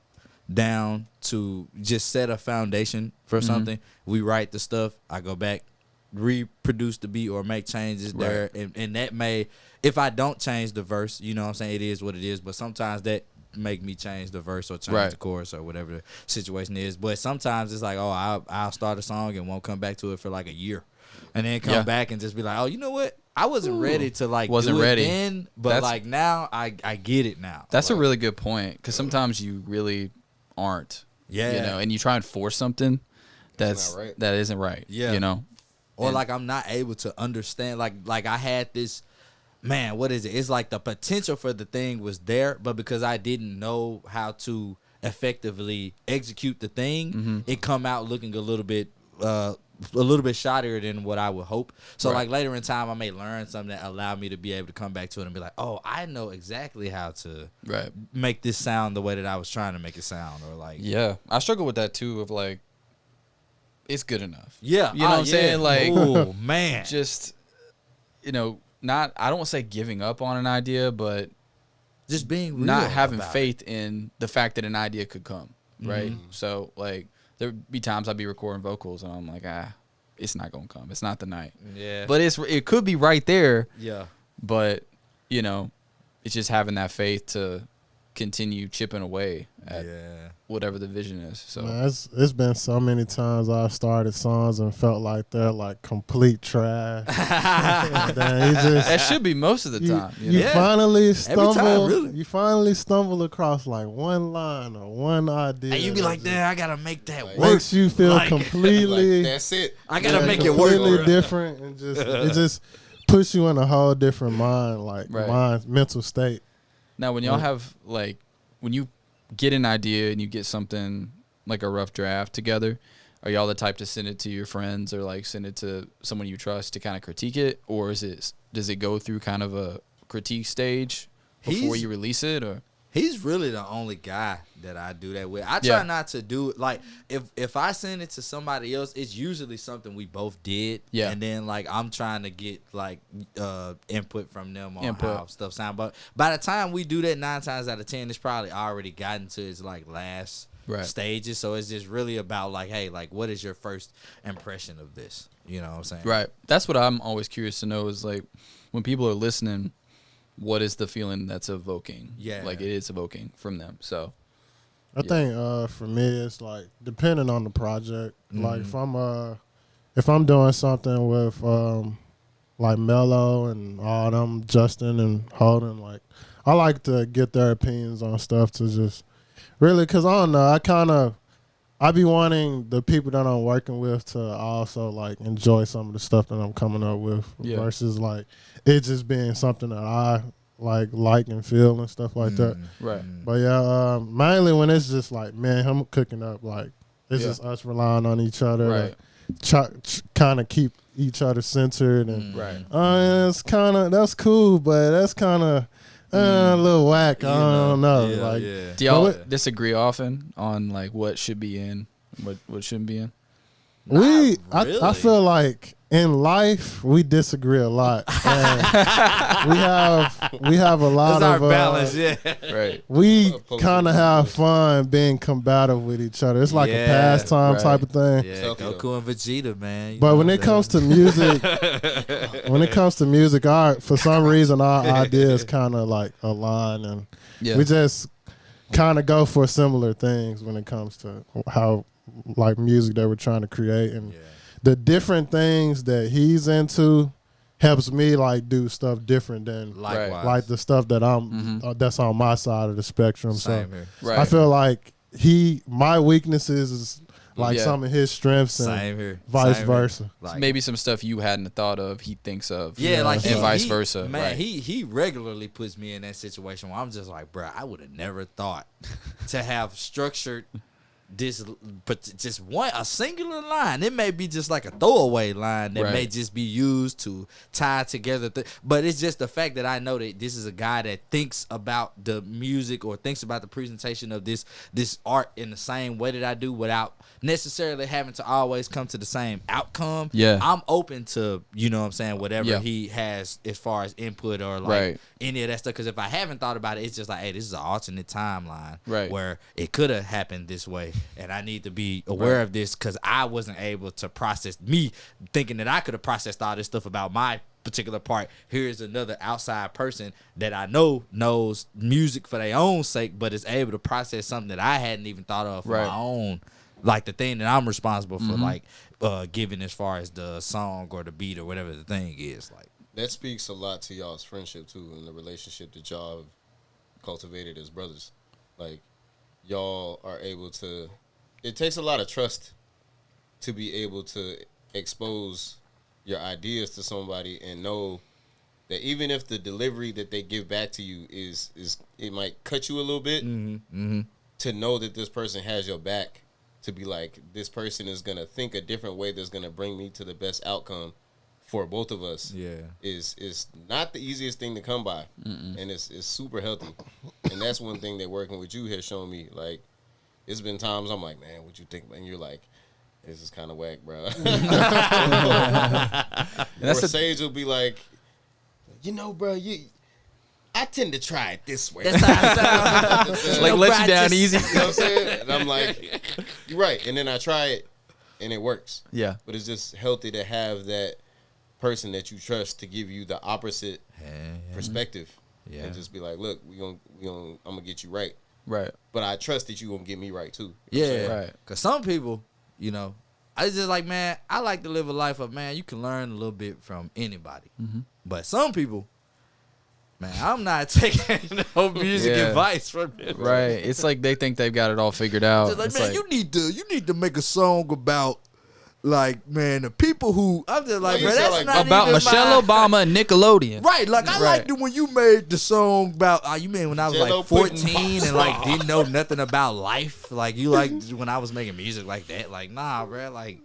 down to just set a foundation for something. We write the stuff, I go back, reproduce the beat or make changes there, and that may, if I don't change the verse, you know what I'm saying, it is what it is, but sometimes that make me change the verse or change the chorus or whatever the situation is. But sometimes it's like, I'll start a song and won't come back to it for like a year, and then come back and just be like, you know what, I wasn't ready to like do it then, but like now I get it now. That's like, a really good point, because sometimes you really aren't, and you try and force something that isn't right, or like I'm not able to understand, like I had this, man, what is it? It's like the potential for the thing was there, but because I didn't know how to effectively execute the thing, it come out looking a little bit shottier than what I would hope. So like later in time, I may learn something that allowed me to be able to come back to it and be like, I know exactly how to make this sound the way that I was trying to make it sound, or like I struggle with that too, of like, it's good enough. Yeah. You know what I'm saying? Like, oh man. Just, I don't want to say giving up on an idea, but just being real, not having faith in the fact that an idea could come. Right. So like, there'd be times I'd be recording vocals and I'm like, it's not gonna come. It's not the night. Yeah. But it could be right there. Yeah. But it's just having that faith to continue chipping away at whatever the vision is. So man, it's been so many times I've started songs and felt like they're like complete trash. That should be most of the time. You finally stumble. You finally stumble across like one line or one idea, and you be like, "Damn, I gotta make that work." Makes you feel completely. That's it. I gotta make it work. Completely different, and it just puts you in a whole different mental state. Now, when y'all have like, when you get an idea and you get something like a rough draft together, are y'all the type to send it to your friends or like send it to someone you trust to kind of critique it, or does it go through kind of a critique stage before you release it? Or He's really the only guy that I do that with. I try not to do it. Like, if I send it to somebody else, it's usually something we both did. Yeah. And then, like, I'm trying to get, like, input from them on how stuff sound. But by the time we do that, 9 times out of 10, it's probably already gotten to its, like, last stages. So it's just really about, like, hey, like, what is your first impression of this? You know what I'm saying? Right. That's what I'm always curious to know is, like, when people are listening, what is the feeling that's evoking? Yeah. Like, it is evoking from them. So I think for me, it's like depending on the project. Like if I'm doing something with like Melo and all them, Justin and Holden, like I like to get their opinions on stuff to just really, cause I don't know, I be wanting the people that I'm working with to also like enjoy some of the stuff that I'm coming up with versus like it just being something that I like and feel and stuff like that. Right. But yeah, mainly when it's just like, man, I'm cooking up, like it's just us relying on each other to kind of keep each other centered and it's kind of, that's cool, but that's kind of a little whack. I don't know. Do y'all disagree often on like what should be in, what shouldn't be in? I feel like in life we disagree a lot. And we have a lot of balance, right. We kind of have fun being combative with each other. It's like a pastime type of thing. Yeah, Goku and Vegeta, man. But when it comes to music, for some reason our ideas kind of like align, and we just kind of go for similar things when it comes to how like music that we're trying to create, and the different things that he's into helps me like do stuff different than like the stuff that I'm that's on my side of the spectrum. Same so I feel like my weaknesses is like some of his strengths, and vice versa. Like, maybe some stuff you hadn't thought of, he thinks of. Yeah, like and vice versa. Man, he regularly puts me in that situation where I'm just like, bro, I would have never thought to have structured this, but just a singular line. It may be just like a throwaway line that may just be used to tie together. But it's just the fact that I know that this is a guy that thinks about the music or thinks about the presentation of this art in the same way that I do, without necessarily having to always come to the same outcome. Yeah, I'm open to, you know what I'm saying, whatever he has as far as input or like any of that stuff. Because if I haven't thought about it, it's just like, hey, this is an alternate timeline where it could have happened this way. And I need to be aware of this because I wasn't able to process, me thinking that I could have processed all this stuff about my particular part. Here's another outside person that I know knows music for their own sake, but is able to process something that I hadn't even thought of for my own, like the thing that I'm responsible for, like giving as far as the song or the beat or whatever the thing is. Like that speaks a lot to y'all's friendship too, and the relationship that y'all have cultivated as brothers. Like, y'all are able to, it takes a lot of trust to be able to expose your ideas to somebody and know that even if the delivery that they give back to you is it might cut you a little bit, to know that this person has your back, to be like, this person is going to think a different way that's going to bring me to the best outcome for both of us, is not the easiest thing to come by. And it's super healthy. And that's one thing that working with you has shown me. Like, it's been times I'm like, man, what you think? And you're like, this is kind of whack, bro. Or Sage will be like, you know, bro, I tend to try it this way. That's how I sound. Like, let you down easy. You know what I'm saying? And I'm like, you're right. And then I try it, and it works. Yeah. But it's just healthy to have that person that you trust to give you the opposite perspective. Yeah. And just be like, look, I'm gonna get you right. Right. But I trust that you gonna get me right too. Yeah. Right. Cause some people, you know, I just like, man, I like to live a life of, man, you can learn a little bit from anybody. But some people, man, I'm not taking no music advice from them. Right. It's like they think they've got it all figured out. It's like, man, you need to make a song about, like, man, the people who, I'm just like, man, that's like not about even Michelle Obama and Nickelodeon. Right, like, I liked it when you made the song about, you mean when I was like 14 and like didn't know nothing about life? Like, you like when I was making music like that? Like, nah, bro, like,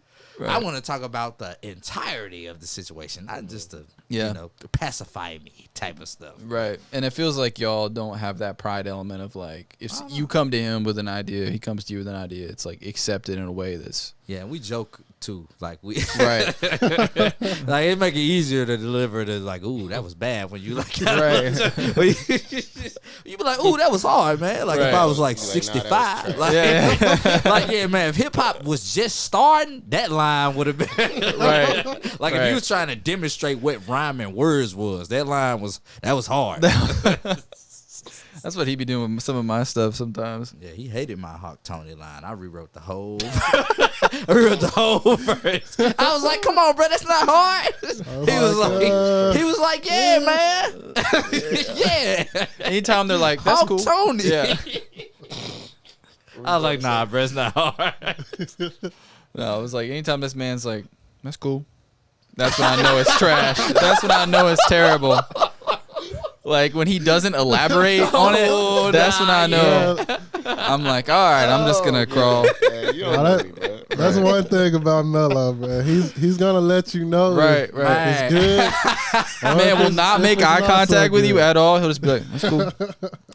I want to talk about the entirety of the situation, not just the the pacify me type of stuff. Right. And it feels like y'all don't have that pride element of like, if you come to him with an idea, he comes to you with an idea, it's like accepted in a way that's... Yeah, we joke too. Like we right. Like it make it easier to deliver to like, ooh, that was bad when you like right. You be like, ooh, that was hard, man. Like if I was like 65. Like, like yeah, man, if hip hop was just starting, that line would have been right. Like if you was trying to demonstrate what rhyming words was, that was hard. That's what he be doing with some of my stuff sometimes. Yeah, he hated my Hawk Tony line. I rewrote the whole verse. I was like, come on, bro, that's not hard. He was like, yeah, man. Yeah. Anytime they're like, that's Hawk cool. Tony. Yeah. I was like, nah, bro, it's not hard. No, it was like, anytime this man's like, that's cool. That's when I know it's trash. That's when I know it's terrible. Like when he doesn't elaborate on it, that's when I know. Yeah. I'm like, all right, I'm just gonna crawl. Yeah, that's one thing about Melo, man. He's gonna let you know. Right. It's good. Man will not make eye contact with you at all. He'll just be like, that's cool.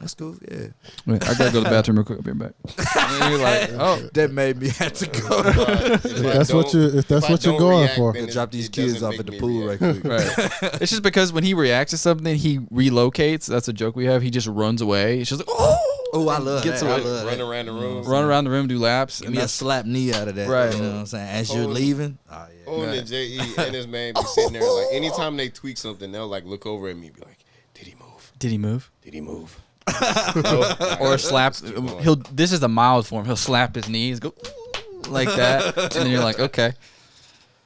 That's cool. Yeah. Wait, I gotta go to the bathroom real quick. I'll be right back. And then you're like, oh, that made me have to go. If that's what you're going for. Drop these kids off at the pool right quick. Right. It's just because when he reacts to something, he relocates. That's a joke we have. He just runs away. He's just like, oh, I love that. I love run around the room. Run around the room, do laps. Give me a slap knee out of that. Right. You know what I'm saying? As you're leaving. Oh, yeah. And J.E. and his man be sitting there like, anytime they tweak something, they'll like look over at me and be like, did he move? Did he move? Did he move? Or slap. This is the mild form. He'll slap his knees, go like that. And then you're like, okay.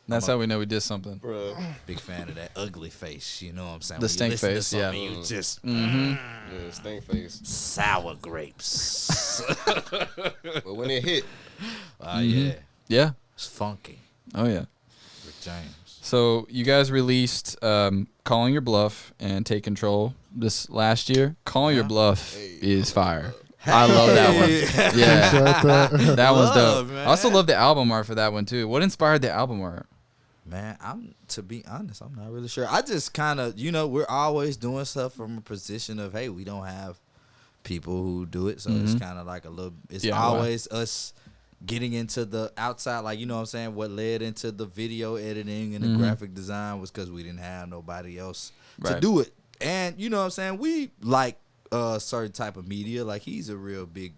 That's how we know we did something. Bruh. Big fan of that ugly face. You know what I'm saying? The stink face, yeah. You just Yeah, stink face. sour grapes. But when it hit, yeah, Yeah. it's funky. Oh yeah. Rick James. So you guys released Calling Your Bluff and Take Control this last year. Calling Your Bluff is fire. I love that one. Yeah. That was dope. Man. I also love the album art for that one too. What inspired the album art? Man, to be honest, I'm not really sure. I just kind of, we're always doing stuff from a position of, hey, we don't have people who do it. So it's kind of like it's always us getting into the outside, like, you know what I'm saying? What led into the video editing and the graphic design was because we didn't have nobody else to do it. And, you know what I'm saying? We like a certain type of media. Like, he's a real big,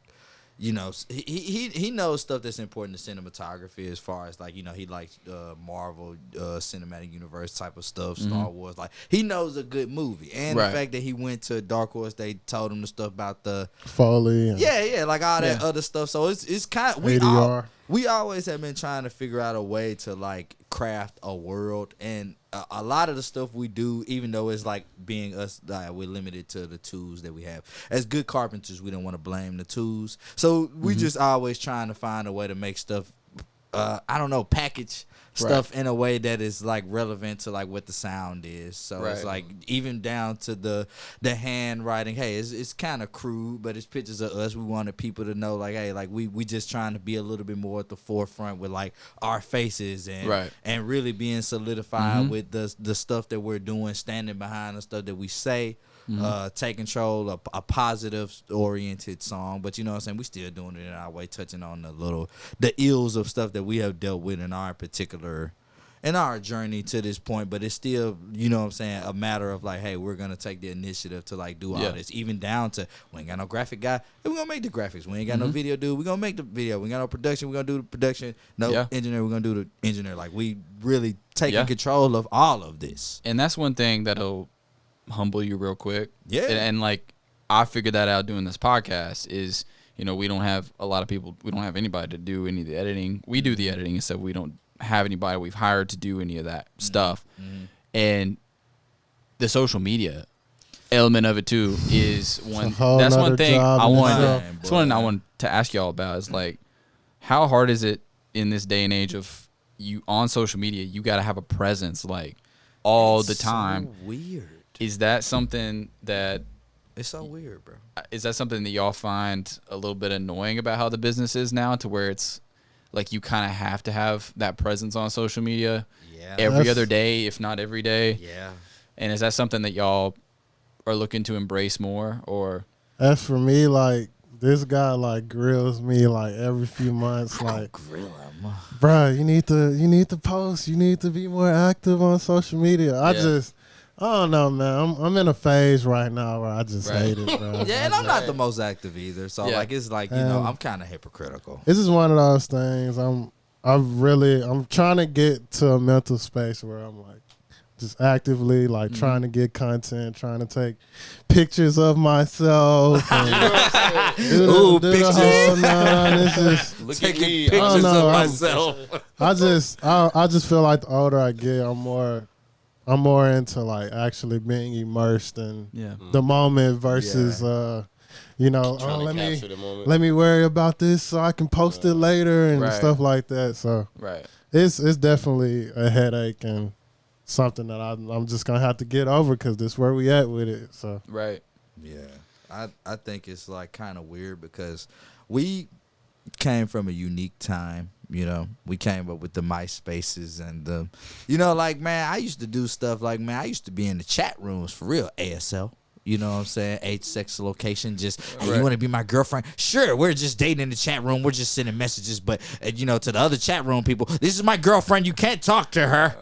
he knows stuff that's important to cinematography as far as, like, he likes Marvel Cinematic Universe type of stuff, Star Wars. Like, he knows a good movie. And the fact that he went to Dark Horse, they told him the stuff about the Foley. And like all that other stuff. So it's kind of, we always have been trying to figure out a way to, like, craft a world. And a lot of the stuff we do, even though it's like being us, we're limited to the tools that we have. As good carpenters, we don't want to blame the tools. So we just always trying to find a way to make stuff, package stuff in a way that is, like, relevant to, like, what the sound is. So it's like, even down to the handwriting. Hey, it's kind of crude, but it's pictures of us. We wanted people to know, like, hey, like, we just trying to be a little bit more at the forefront with, like, our faces and really being solidified with the stuff that we're doing, standing behind the stuff that we say. Take Control, a positive oriented song, but you know what I'm saying, we still doing it in our way, touching on the ills of stuff that we have dealt with in our journey to this point. But it's still, you know what I'm saying, a matter of, like, hey, we're gonna take the initiative to, like, do all this, even down to, we ain't got no graphic guy, we're gonna make the graphics. We ain't got no video dude, we're gonna make the video. We ain't got no production, we're gonna do the production. No engineer, we're gonna do the engineer. Like, we really taking control of all of this. And that's one thing that'll humble you real quick. And like, I figured that out doing this podcast is, we don't have a lot of people, we don't have anybody to do any of the editing. We do the editing and stuff. We don't have anybody we've hired to do any of that stuff. And the social media element of it too is that's one thing I want to ask y'all about is, like, how hard is it in this day and age of you on social media? You got to have a presence, like, all the time. So weird. Is that something that... It's so weird, bro. Is that something that y'all find a little bit annoying about how the business is now, to where it's like you kind of have to have that presence on social media Yeah. every other day, if not every day. Yeah. And is that something that y'all are looking to embrace more, or? As for me, like, this guy like grills me like every few months, like, Grill him. bruh, you need to post, you need to be more active on social media. I don't know, man. I'm in a phase right now where I just hate it, bro. Yeah, and I'm not the most active either. So like it's like, you know, I'm kind of hypocritical. This is one of those things. I'm trying to get to a mental space where I'm like just actively like trying to get content, trying to take pictures of myself. And do the whole nine. It's just Taking pictures of myself. I just feel like the older I get, I'm more into like actually being immersed in the moment versus let me worry about this so I can post it later and stuff like that. So it's definitely a headache and something that I'm just gonna have to get over because this is where we at with it. So Yeah, I think it's like kind of weird because we came from a unique time. You know, we came up with the MySpaces and the, you know, like, man, I used to do stuff like, man, I used to be in the chat rooms for real, ASL. You know what I'm saying? Age, sex, location. Just, hey, you want to be my girlfriend? Sure, we're just dating in the chat room. We're just sending messages. But, you know, to the other chat room people, this is my girlfriend. You can't talk to her.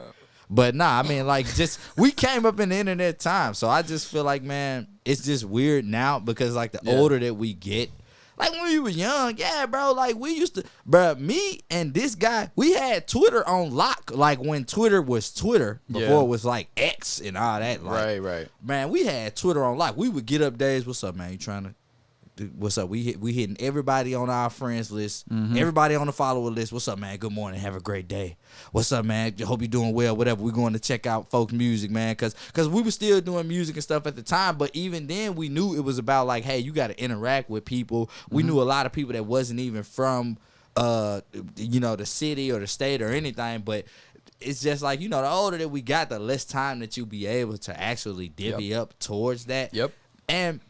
But, nah, I mean, like, just, we came up in the internet time. So I just feel like, man, it's just weird now because, like, the older that we get, like when we were young, yeah, bro, like we used to, bro, me and this guy, we had Twitter on lock, like when Twitter was Twitter, before it was like X and all that. Like, Right. Man, we had Twitter on lock. We would get up days, what's up, man, you trying to, what's up? We hitting everybody on our friends list, everybody on the follower list. What's up, man? Good morning. Have a great day. What's up, man? Hope you're doing well. Whatever. We're going to check out folk music, man, because we were still doing music and stuff at the time. But even then, we knew it was about like, hey, you got to interact with people. We knew a lot of people that wasn't even from, you know, the city or the state or anything, but. It's just like, you know, the older that we got, the less time that you be able to actually divvy up towards that. And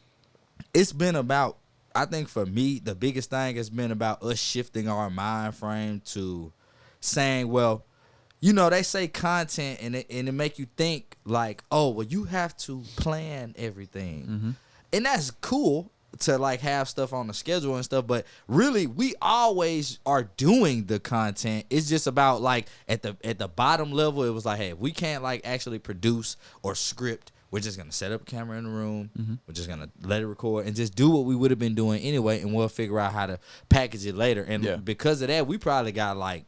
it's been about, I think for me, the biggest thing has been about us shifting our mind frame to saying, well, you know, they say content and it make you think like, oh, well, you have to plan everything. And that's cool to like have stuff on the schedule and stuff, but really we always are doing the content. It's just about like at the bottom level, it was like, hey, if we can't like actually produce or script, we're just gonna set up a camera in the room. We're just gonna let it record and just do what we would have been doing anyway, and we'll figure out how to package it later. And because of that, we probably got like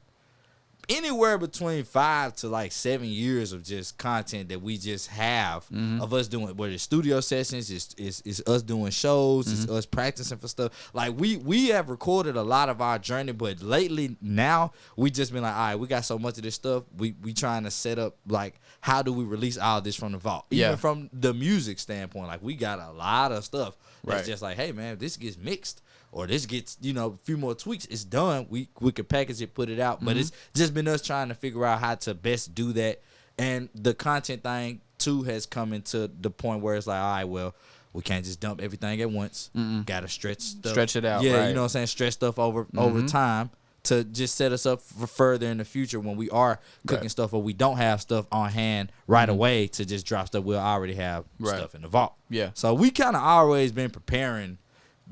anywhere between 5 to like 7 years of just content that we just have of us doing, whether it's studio sessions, it's us doing shows, it's us practicing for stuff. Like we have recorded a lot of our journey, but lately now we just been like, all right, we got so much of this stuff. We trying to set up like how do we release all this from the vault, even from the music standpoint. Like we got a lot of stuff that's just like, hey man, if this gets mixed. Or this gets, you know, a few more tweaks, it's done. We could package it, put it out. But it's just been us trying to figure out how to best do that. And the content thing, too, has come into the point where it's like, all right, well, we can't just dump everything at once. Got to stretch it out. Yeah, you know what I'm saying? Stretch stuff over time to just set us up for further in the future when we are cooking stuff or we don't have stuff on hand right away to just drop stuff. We'll already have stuff in the vault. Yeah. So we kind of always been preparing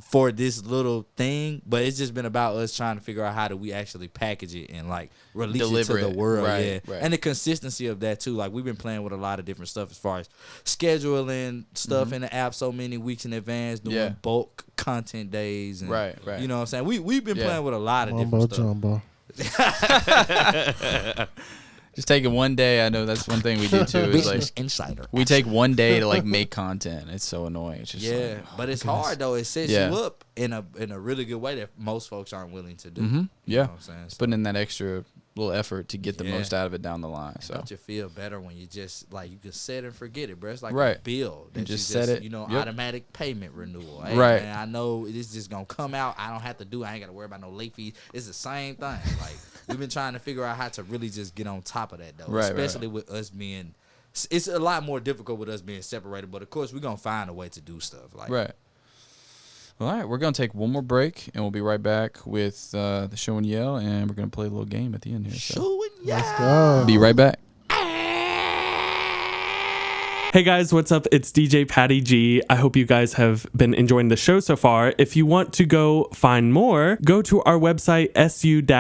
for this little thing, but it's just been about us trying to figure out how do we actually package it and like release it to the world. And the consistency of that too. Like we've been playing with a lot of different stuff as far as scheduling stuff in the app so many weeks in advance, doing bulk content days and you know what I'm saying? We've been playing with a lot of different stuff. Just taking one day. I know that's one thing we do too. Is like insider. We take one day to like make content. It's so annoying. It's just like, but it's hard though. It sets you up in a really good way that most folks aren't willing to do. You know what I'm saying? So, putting in that extra little effort to get the most out of it down the line. So don't you feel better when you just like you can set and forget it, bro? It's like a bill that just set it. You know, automatic payment renewal. Hey, man, I know it's just gonna come out. I don't have to do. I ain't gotta worry about no late fees. It's the same thing. Like. We've been trying to figure out how to really just get on top of that, though. Especially with us being... It's a lot more difficult with us being separated, but of course, we're going to find a way to do stuff. Like, All right, we're going to take one more break, and we'll be right back with the Show and Yell, and we're going to play a little game at the end here. Show and Yell. Let's go. Be right back. Hey guys, what's up? It's DJ Patty G. I hope you guys have been enjoying the show so far. If you want to go find more, go to our website, su-podcast.com.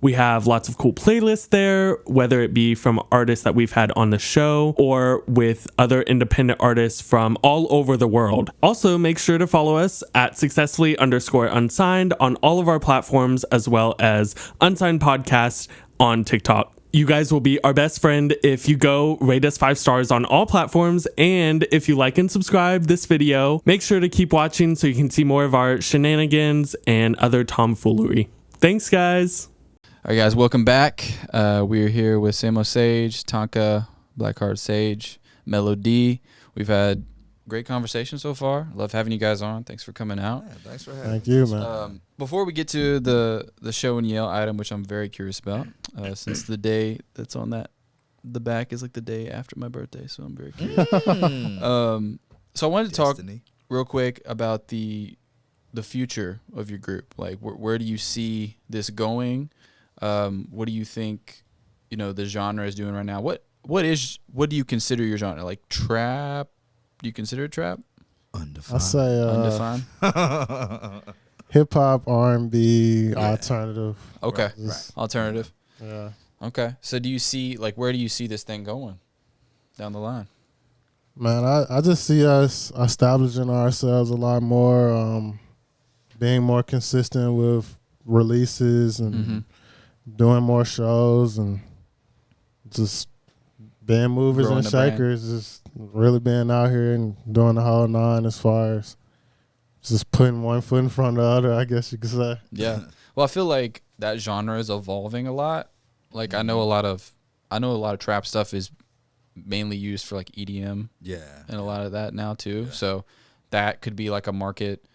We have lots of cool playlists there, whether it be from artists that we've had on the show or with other independent artists from all over the world. Also, make sure to follow us at successfully_unsigned on all of our platforms, as well as Unsigned Podcast on TikTok. You guys will be our best friend if you go rate us 5 stars on all platforms. And if you like and subscribe this video, make sure to keep watching so you can see more of our shenanigans and other tomfoolery. Thanks, guys. All right, guys, welcome back. We're here with Samosage, Tonka, Blackheart Sage, Melo D. We've had great conversation so far. Love having you guys on. Thanks for coming out. Yeah, thanks for having Thank you, man. Before we get to the Show and Yell item, which I'm very curious about, since the day that's on the back is like the day after my birthday, so I'm very curious. So I wanted to talk real quick about the future of your group. Like, where do you see this going? What do you think, the genre is doing right now? What do you consider your genre? Like trap? Do you consider it trap? Undefined. I say Undefined. hip hop, R&B, alternative. Okay, Right. Alternative. Yeah. Okay, so do you see where do you see this thing going down the line? Man, I just see us establishing ourselves a lot more, being more consistent with releases and doing more shows and just being movers Growing and the brand. shakers, just really being out here and doing the whole 9 as far as just putting one foot in front of the other, I guess you could say. Yeah. Well, I feel like that genre is evolving a lot. Like I know a lot of trap stuff is mainly used for like EDM. Yeah. And a lot of that now too. Yeah. So that could be like a market,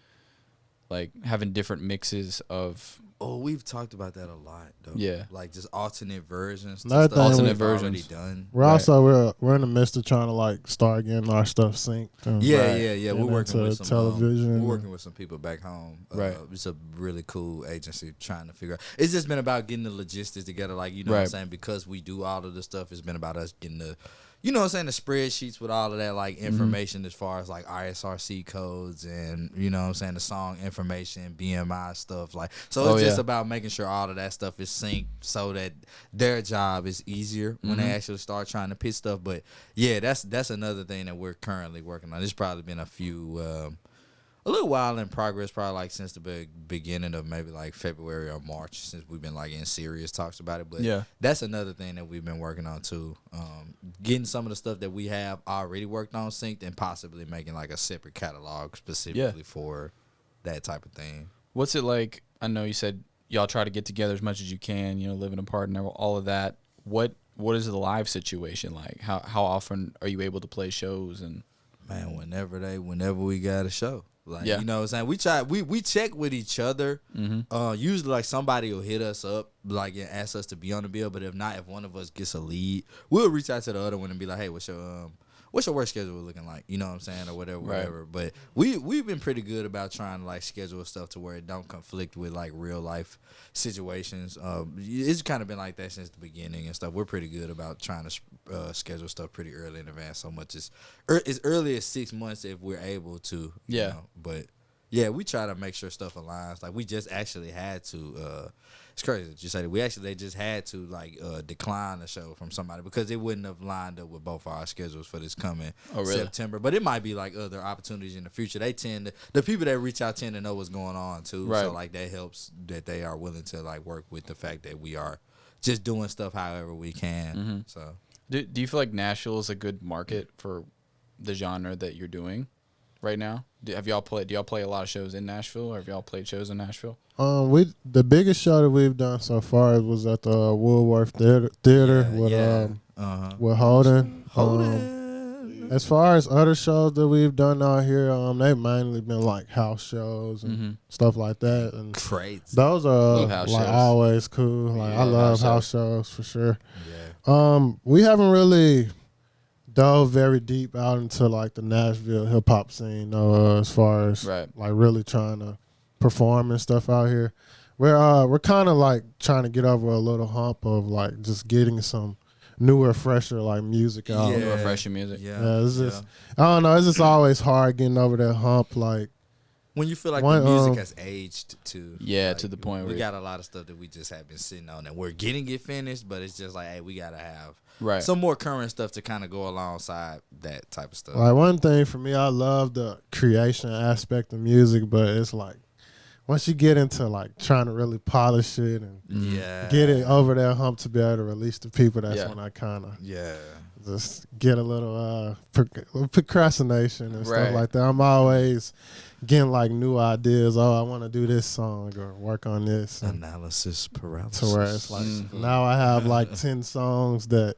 like having different mixes of. Oh, we've talked about that a lot, though. Yeah. Like just alternate versions. Another thing alternate we've versions. already done. We're also we're in the midst of trying to like start getting our stuff synced. And Yeah. We're working with some television. we're working with some people back home. Right. It's a really cool agency trying to figure out. It's just been about getting the logistics together. Like what I'm saying, because we do all of the stuff. It's been about us getting the. The spreadsheets with all of that, like, information as far as, like, ISRC codes and, the song information, BMI stuff. Like, so it's just about making sure all of that stuff is synced so that their job is easier when they actually start trying to pitch stuff. But, yeah, that's another thing that we're currently working on. It's probably been a little while in progress, probably, like, since the beginning of maybe, like, February or March, since we've been, like, in serious talks about it. But that's another thing that we've been working on, too. Getting some of the stuff that we have already worked on synced and possibly making, like, a separate catalog specifically for that type of thing. What's it like? I know you said y'all try to get together as much as you can, living apart and all of that. What is the live situation like? How often are you able to play shows? And man, whenever we got a show. Like, you know what I'm saying? We check with each other. Usually, like, somebody will hit us up, like, and ask us to be on the bill. But if not, if one of us gets a lead, we'll reach out to the other one and be like, hey, what's your work schedule looking like? You know what I'm saying? Or whatever. But we've been pretty good about trying to, like, schedule stuff to where it don't conflict with, like, real life situations. It's kind of been like that since the beginning and stuff. We're pretty good about trying to schedule stuff pretty early in advance, so much as early as 6 months if we're able to. You know? But yeah, we try to make sure stuff aligns. Like, we just actually had to. It's crazy that you say that. They just had to, like, decline the show from somebody because it wouldn't have lined up with both our schedules for this coming September. But it might be, like, other opportunities in the future. The people that reach out tend to know what's going on too. Right. So, like, that helps that they are willing to, like, work with the fact that we are just doing stuff however we can. So, do you feel like Nashville is a good market for the genre that you're doing right now? Do y'all play a lot of shows in Nashville, or have y'all played shows in Nashville? The biggest show that we've done so far was at the Woolworth Theater with Holden. As far as other shows that we've done out here, they've mainly been like house shows and stuff like that. And crazy. Those are like shows. Always cool. Like I love house shows for sure. Yeah. We haven't really dove very deep out into like the Nashville hip hop scene, as far as like really trying to perform and stuff out here. We're kind of like trying to get over a little hump of like just getting some newer, fresher like music out. Newer, fresher music. It's just I don't know. It's just always hard getting over that hump. Like when you feel like the music has aged to to the point where we got a lot of stuff that we just have been sitting on and we're getting it finished, but it's just like, hey, we gotta have some more current stuff to kind of go alongside that type of stuff. Like one thing for me, I love the creation aspect of music, but it's like once you get into like trying to really polish it and get it over that hump to be able to release to people, that's when I kind of just get a little procrastination and stuff like that. I'm always getting like new ideas. Oh, I want to do this song or work on this. Analysis paralysis. To where it's like now I have like 10 songs that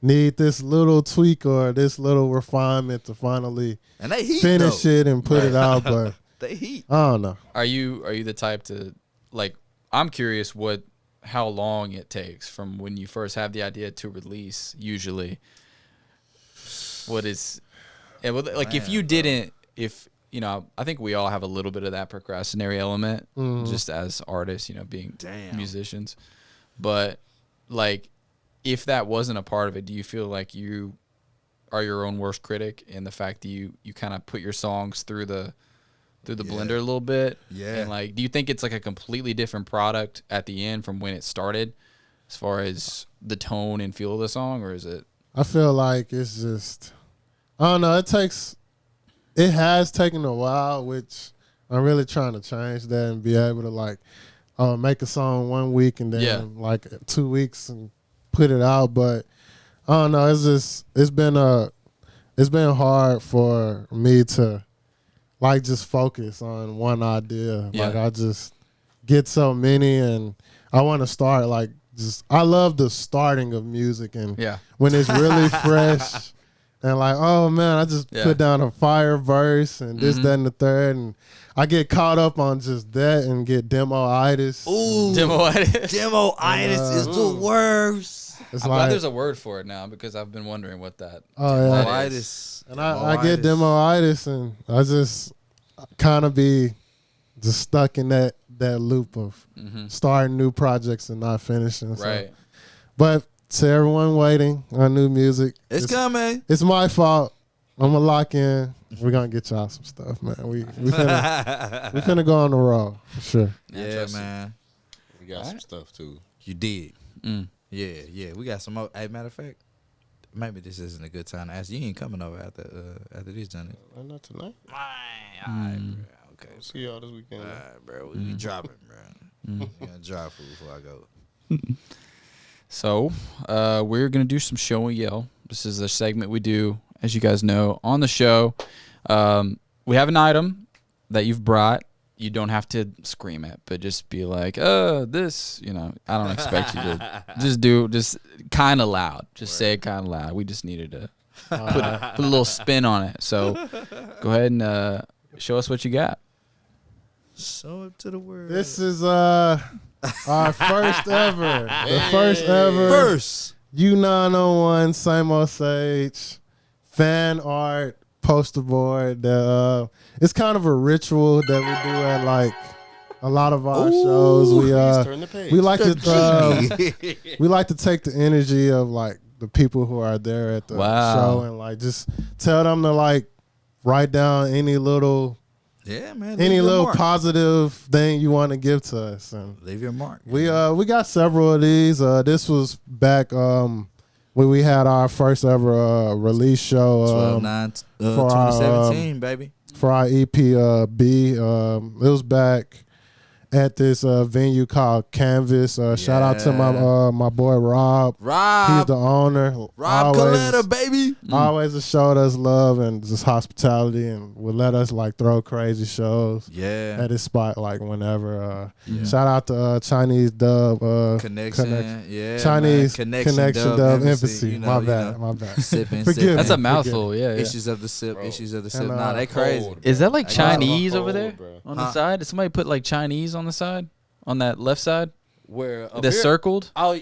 need this little tweak or this little refinement to finally and they heat, finish it and put it out, but they heat. I don't know. Are you the type to like? I'm curious how long it takes from when you first have the idea to release. Usually, what is, like if you didn't, if you know, I think we all have a little bit of that procrastinatory element, just as artists, you know, being musicians. But like, if that wasn't a part of it, do you feel like you are your own worst critic in the fact that you kind of put your songs through the blender a little bit? And like, do you think it's like a completely different product at the end from when it started as far as the tone and feel of the song, or is it? I feel like it's just, I don't know, it has taken a while, which I'm really trying to change that and be able to like make a song 1 week and then like 2 weeks and put it out. But I don't know, it's been hard for me to like just focus on one idea. Like I just get so many and I want to start like I love the starting of music and when it's really fresh and like, oh man, I just put down a fire verse and this, that, and the third, and I get caught up on just that and get demo-itis. Ooh, demo-itis. Demo-itis is the worst. I'm glad there's a word for it now because I've been wondering what that. Demo-itis. And I get demo-itis and I just kind of be just stuck in that loop of starting new projects and not finishing. So. But to everyone waiting on new music, it's coming. It's my fault. I'm gonna lock in. We're gonna get y'all some stuff, man. We finna go on the road for sure. Yeah, man. We got some stuff too. You did. Yeah. We got some more. Hey, matter of fact, maybe this isn't a good time to ask. You ain't coming over after this, Johnny. Not tonight. All right, bro. Okay. See y'all this weekend. All right, bro. We dropping, bro. We gonna drop food before I go. So, we're going to do some show and yell. This is a segment we do, as you guys know, on the show. We have an item that you've brought. You don't have to scream it, but just be like, this, you know, I don't expect you to just kind of loud. Just say it kind of loud. We just needed to put a little spin on it. So, go ahead and show us what you got. Show it to the world. This is our first ever. The first ever. U901 Samosage fan art poster board. It's kind of a ritual that we do at like a lot of our shows. We like to take the energy of like the people who are there at the show and like just tell them to like write down any little any little positive thing you want to give to us, and leave your mark. We got several of these. This was back when we had our first ever release show. 2017, baby. For our EP B. It was back at this venue called Canvas. Shout out to my boy Rob. He's the owner. Rob Coletta, baby. Always showed us love and just hospitality and would let us like throw crazy shows at his spot like whenever. Shout out to Chinese Dub Connection. Chinese Connection Dub Embassy. You know, my bad. Sipping. That's a mouthful. Yeah. Issues of the sip. Issues of the sip. Nah, they crazy. Is that like Chinese over there on the side? Did somebody put like Chinese on the side, on that left side? Where circled? Oh,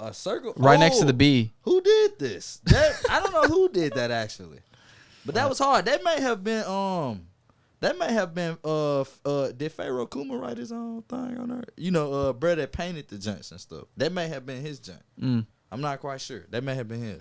a circle right next to the B. Who did this? I don't know who did that actually, but that was hard. That may have been did Pharaoh Kuma write his own thing on there? You know, Brett that painted the joints and stuff. That may have been his joint. I'm not quite sure. That may have been his.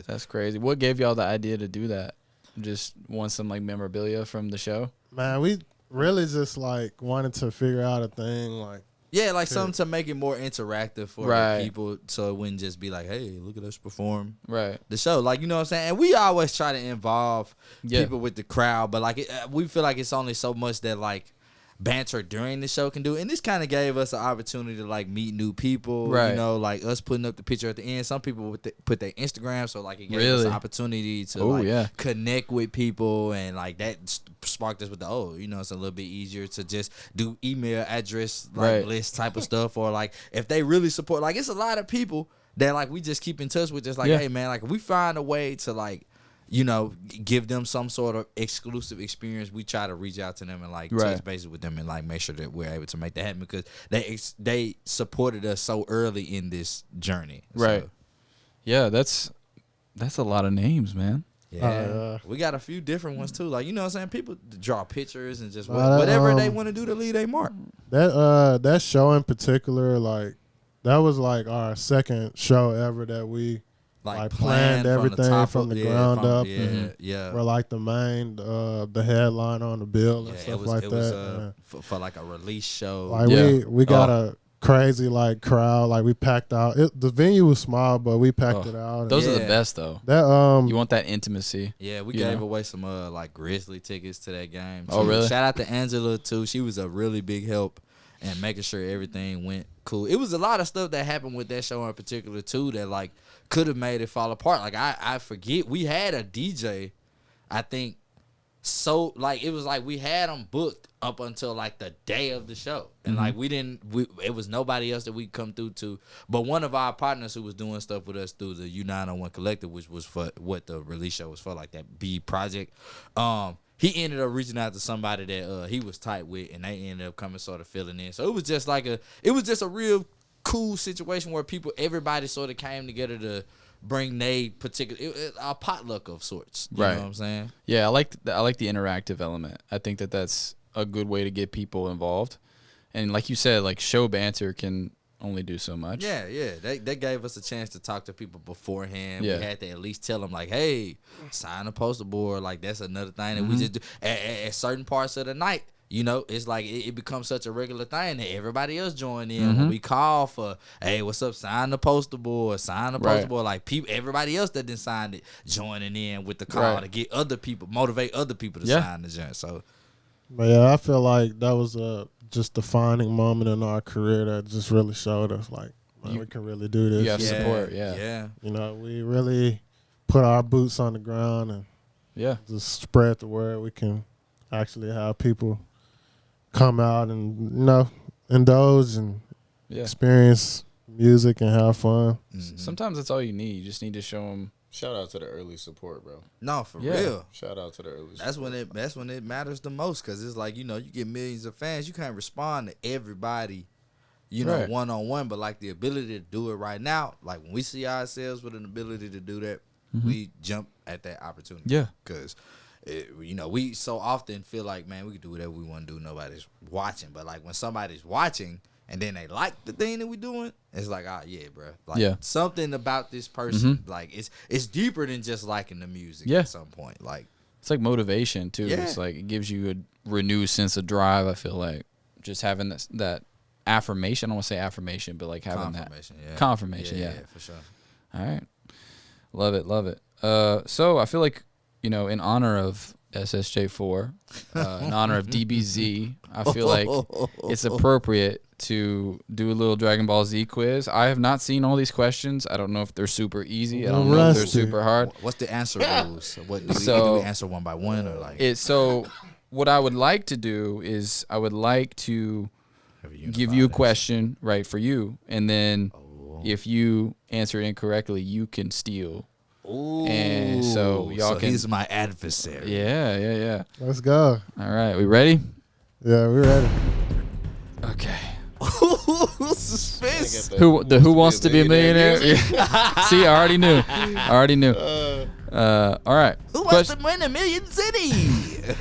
That's crazy. What gave y'all the idea to do that? Just want some like memorabilia from the show? Man, we really just like wanted to figure out a thing like. Yeah, like something to make it more interactive for the people, so it wouldn't just be like, "Hey, look at us perform." The show, like, you know what I'm saying. And we always try to involve people with the crowd, but like we feel like it's only so much that like banter during the show can do. And this kind of gave us an opportunity to like meet new people. You know, like us putting up the picture at the end. Some people would put their Instagram, so like it gave us an opportunity to connect with people, and like that sparked us with the you know, it's a little bit easier to just do email address like list type of stuff, or like if they really support, like it's a lot of people that like we just keep in touch with, just like hey man, like if we find a way to like, you know, give them some sort of exclusive experience, we try to reach out to them and like touch bases with them and like make sure that we're able to make that happen, because they supported us so early in this journey. So. Yeah, that's a lot of names, man. Yeah, we got a few different ones too. Like, you know what I'm saying? People draw pictures and just whatever they want to do to leave their mark. That show in particular, like that was like our second show ever that we like planned everything from the ground up. We're like the main, the headline on the bill and stuff like that. Was for like a release show. Like we got a crazy like crowd. Like we packed out. The venue was small, but we packed it out. Those are the best though. That you want that intimacy. Yeah, we gave away some like Grizzly tickets to that game. Oh really? Shout out to Angela too. She was a really big help and making sure everything went cool. It was a lot of stuff that happened with that show in particular too that like could have made it fall apart. Like I forget, we had a DJ, I think, so like it was like we had them booked up until like the day of the show, and like it was nobody else that we come through to, but one of our partners who was doing stuff with us through the U901 Collective, which was for what the release show was for, like that B project. He ended up reaching out to somebody that he was tight with, and they ended up coming sort of filling in. So it was just like a real cool situation where everybody sort of came together to bring a potluck of sorts. You know what I'm saying? Yeah, I like the interactive element. I think that's a good way to get people involved. And like you said, like show banter can only do so much. Yeah. They gave us a chance to talk to people beforehand. Yeah. We had to at least tell them like, hey, sign a poster board. Like that's another thing that we just do at certain parts of the night. You know, it's like it becomes such a regular thing that everybody else join in. When we call for, hey, what's up? Sign the poster board. Like everybody else that didn't sign it, joining in with the call to get other people, motivate other people to sign the joint. So, but yeah, I feel like that was a just defining moment in our career that just really showed us like, man, we can really do this. You have support, yeah. You know, we really put our boots on the ground and just spread the word. We can actually have people come out and, you know, indulge and experience music and have fun. Sometimes that's all you need. You just need to show them. Shout out to the early support, bro. No, for real. Shout out to the early support. That's when it matters the most, because it's like, you know, you get millions of fans. You can't respond to everybody, you know, one-on-one, but like the ability to do it right now, like when we see ourselves with an ability to do that, we jump at that opportunity. Yeah. Because you know, we so often feel like, man, we can do whatever we want to do. Nobody's watching. But, like, when somebody's watching and then they like the thing that we're doing, it's like, yeah, bro. Like, something about this person, like, it's deeper than just liking the music at some point. Like, it's like motivation, too. Yeah. It's like it gives you a renewed sense of drive, I feel like. Just having that affirmation. I don't want to say affirmation, but, like, having confirmation. Yeah, for sure. All right. Love it. So I feel like, you know, in honor of SSJ4, in honor of DBZ, I feel like it's appropriate to do a little Dragon Ball Z quiz. I have not seen all these questions. I don't know if they're super easy. I don't know if they're super hard. What's the answer rules? What do we answer one by one, or like? So what I would like to do is I would like to give you a question, right, for you, and then if you answer it incorrectly, you can steal. Ooh, and so y'all can. He's my adversary. Yeah. Let's go. All right, we ready? Yeah, we're ready. Okay. suspense. Who wants to be a millionaire? See, I already knew. All right. Who wants to win a million city?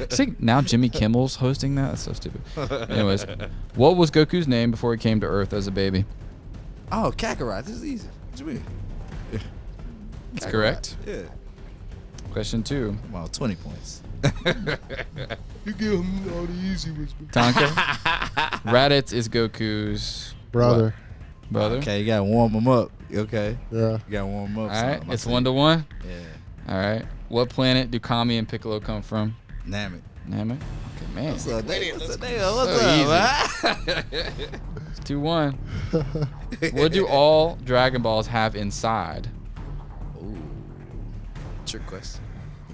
See, now Jimmy Kimmel's hosting that. That's so stupid. Anyways, what was Goku's name before he came to Earth as a baby? Oh, Kakarot. This is easy. What you mean? That's correct. Yeah. Question 2. Well, 20 points. You give him all the easy ones. Tonka. Raditz is Goku's Brother. brother. Okay, you gotta warm him up. Okay. Yeah. You gotta warm him up. All right, some, it's 1-1. Yeah. All right. What planet do Kami and Piccolo come from? Namek. Namek. Okay, man. What's up, nigga? What's up, So man? It's 2-1. What do all Dragon Balls have inside? Ooh. Trick question.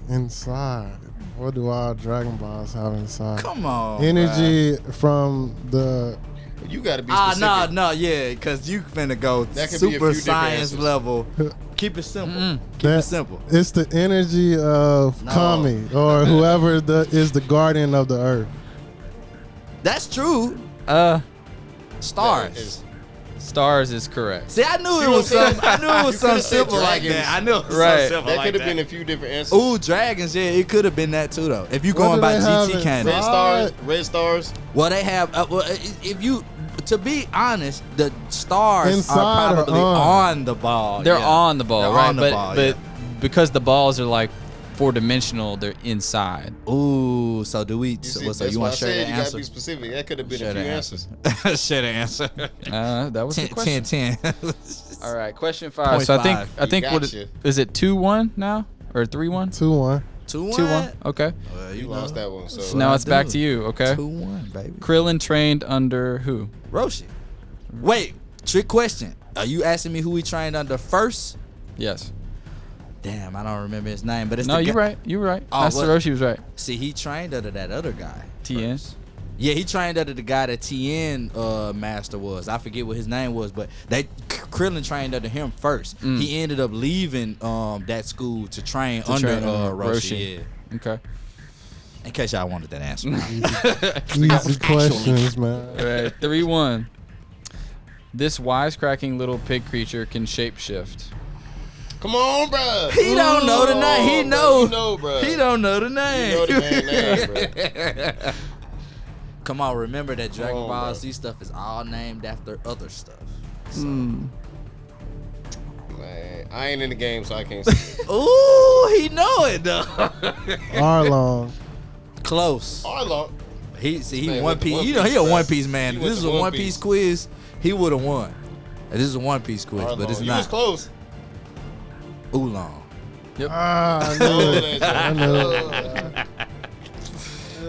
Inside. What do all Dragon Balls have inside? Come on. Energy from the. You gotta be specific. No, yeah, because you finna go That could be a few super different science answers. level. Keep it simple. Keep That- it simple. It's the energy of No. Kami or whoever is the guardian of the earth. That's true. Stars. Stars is correct. See, I knew See it what was I'm saying? something. I knew it was You something could've said simple like dragons. that. I knew it was Right. something simple That like could have that. been a few different answers. Ooh, dragons. Yeah, it could have been that too, though. If you What going do by they have GT in canon. Red stars. Red stars. Well, they have. Well, if you, to be honest, the stars Inside are or probably on the ball. They're yeah. on the ball, They're right? on the but ball, but because the balls are like 4-dimensional, they're inside. Ooh, so do we? You So, see, that's you why want I to share said the you gotta answer? be specific. That could have been Share a few the answers. Share the answer. That was the 10, question. 10, 10. All right, question 5. Point So five. I think what Gotcha. is it 2-1 now or 3-1? 2-1. 2-1. 2-1. Okay. Well, You lost that one. So So now it's back to you. Okay. 2-1, baby. Krillin trained under who? Roshi. Wait, trick question. Are you asking me who he trained under first? Yes. Damn, I don't remember his name, but it's No, the you're guy- right. You're right. Oh, Master what? Roshi was right. See, he trained under that other guy. TN. first. Yeah, he trained under the guy that TN master was. I forget what his name was, but Krillin trained under him first. He ended up leaving that school to train under Roshi. Yeah. Okay. In case y'all wanted that answer. Easy questions, man. All right. 3-1. This wisecracking little pig creature can shapeshift. come on, bro. He don't know the name. He know. You know, bro. He don't know the name. You know the man name, bro. Come on, remember that Dragon on, Ball bro. Z stuff is all named after other stuff. So. Man, I ain't in the game, so I can't see it. Ooh, he know it though. Arlong. Close. Arlo. He Man, One with the Piece. One You know he Piece, a bro. One Piece man. He If went this is to a One One Piece Piece. quiz, he would have won. This is a One Piece quiz, but it's You not. was close. Oolong. I knew it. I knew it.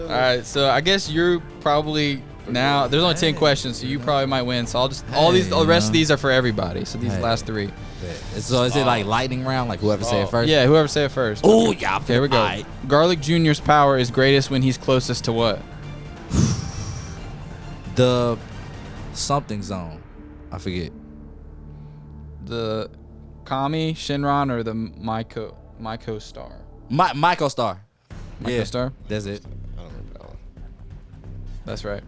All right. So I guess you're probably now. There's only 10 questions, so you probably might win. So I'll just the rest of these are for everybody. So these Hey. last 3. So is it like lightning round? Like whoever say it first? Yeah. Whoever say it first. Oh yeah. Okay, here we go. Alright. Garlic Jr.'s power is greatest when he's closest to what? The something zone. I forget. The Kami, Shinron, or the Maiko Star? Michael Star. Maiko Star? That's it. I don't remember that one. That's right.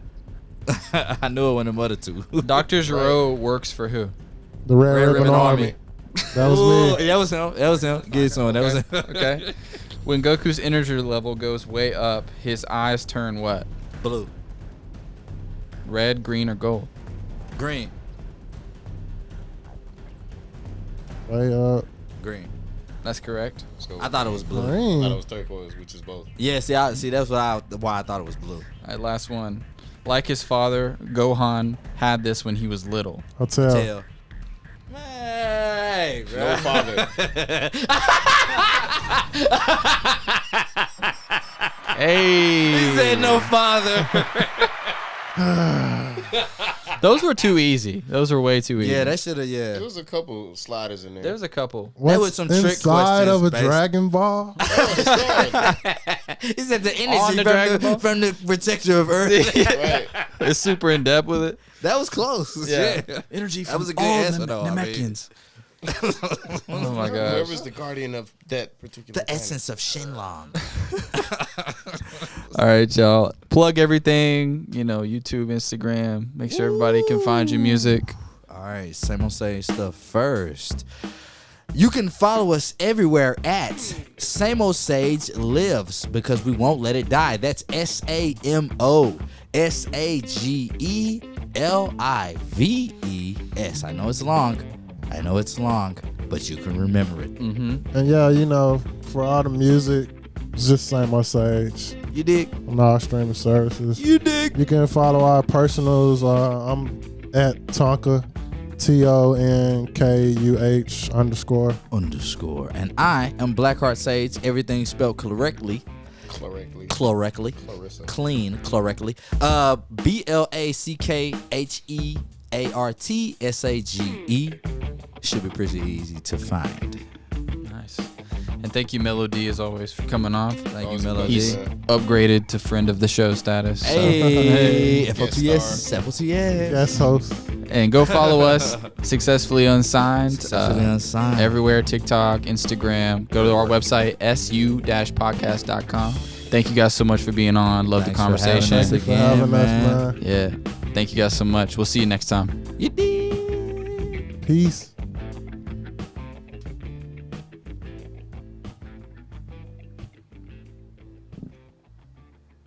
I knew it when the other two. Dr. Gero works for who? The Red, Red Ribbon, Ribbon Army. Army. That was Ooh, me. That was him. That was him. Give it to him. That was him. Okay. When Goku's energy level goes way up, his eyes turn what? Blue. Red, green, or gold? Green. Way up. Green. That's correct. Let's go I thought it was blue. I thought it Green. was turquoise, which is both. Yeah, see, that's why I thought it was blue. All right, last one. Like his father, Gohan had this when he was little. Hotel. Tail. Hey, bro. No father. Hey. He said no father. Those were too easy. Those were way too easy. Yeah, that should have. There Yeah. was a couple sliders in there. There was a couple. What's was some trick inside of a questions based- Dragon Ball? He said the energy On the Dragon Ball? from the protector of Earth. Right. It's super in depth with it. That was close. Yeah. Yeah. Energy That was a good answer, though. I mean. Oh my gosh. Whoever's the guardian of that particular The planet. essence of Shenlong. All right, y'all. Plug everything. YouTube, Instagram. Make sure everybody can find your music. right, Samosage stuff first. You can follow us everywhere at Samosage Lives because we won't let it die. That's SAMOSAGELIVES. I know it's long, but you can remember it. Mm-hmm. And yeah, you know, for all the music, it's just Samosage. You dig? On all streaming services. You dig? You can follow our personals. I'm at Tonka, TONKUH_. And I am Blackheart Sage. Everything spelled correctly. Correctly. Clean. Correctly. BLACKHEARTSAGE. Should be pretty easy to find. Nice. And thank you, Melo D, as always, for coming on. Thank you, Melo He's D. upgraded to friend of the show status. So. Hey, FOTS. Yes, host. And go follow us, Successfully Unsigned. Successfully Unsigned. Everywhere, TikTok, Instagram. Go to our website, su-podcast.com. Thank you guys so much for being on. Love the conversation. Thank you for having us, man. Yeah. Thank you guys so much. We'll see you next time. You did. Peace.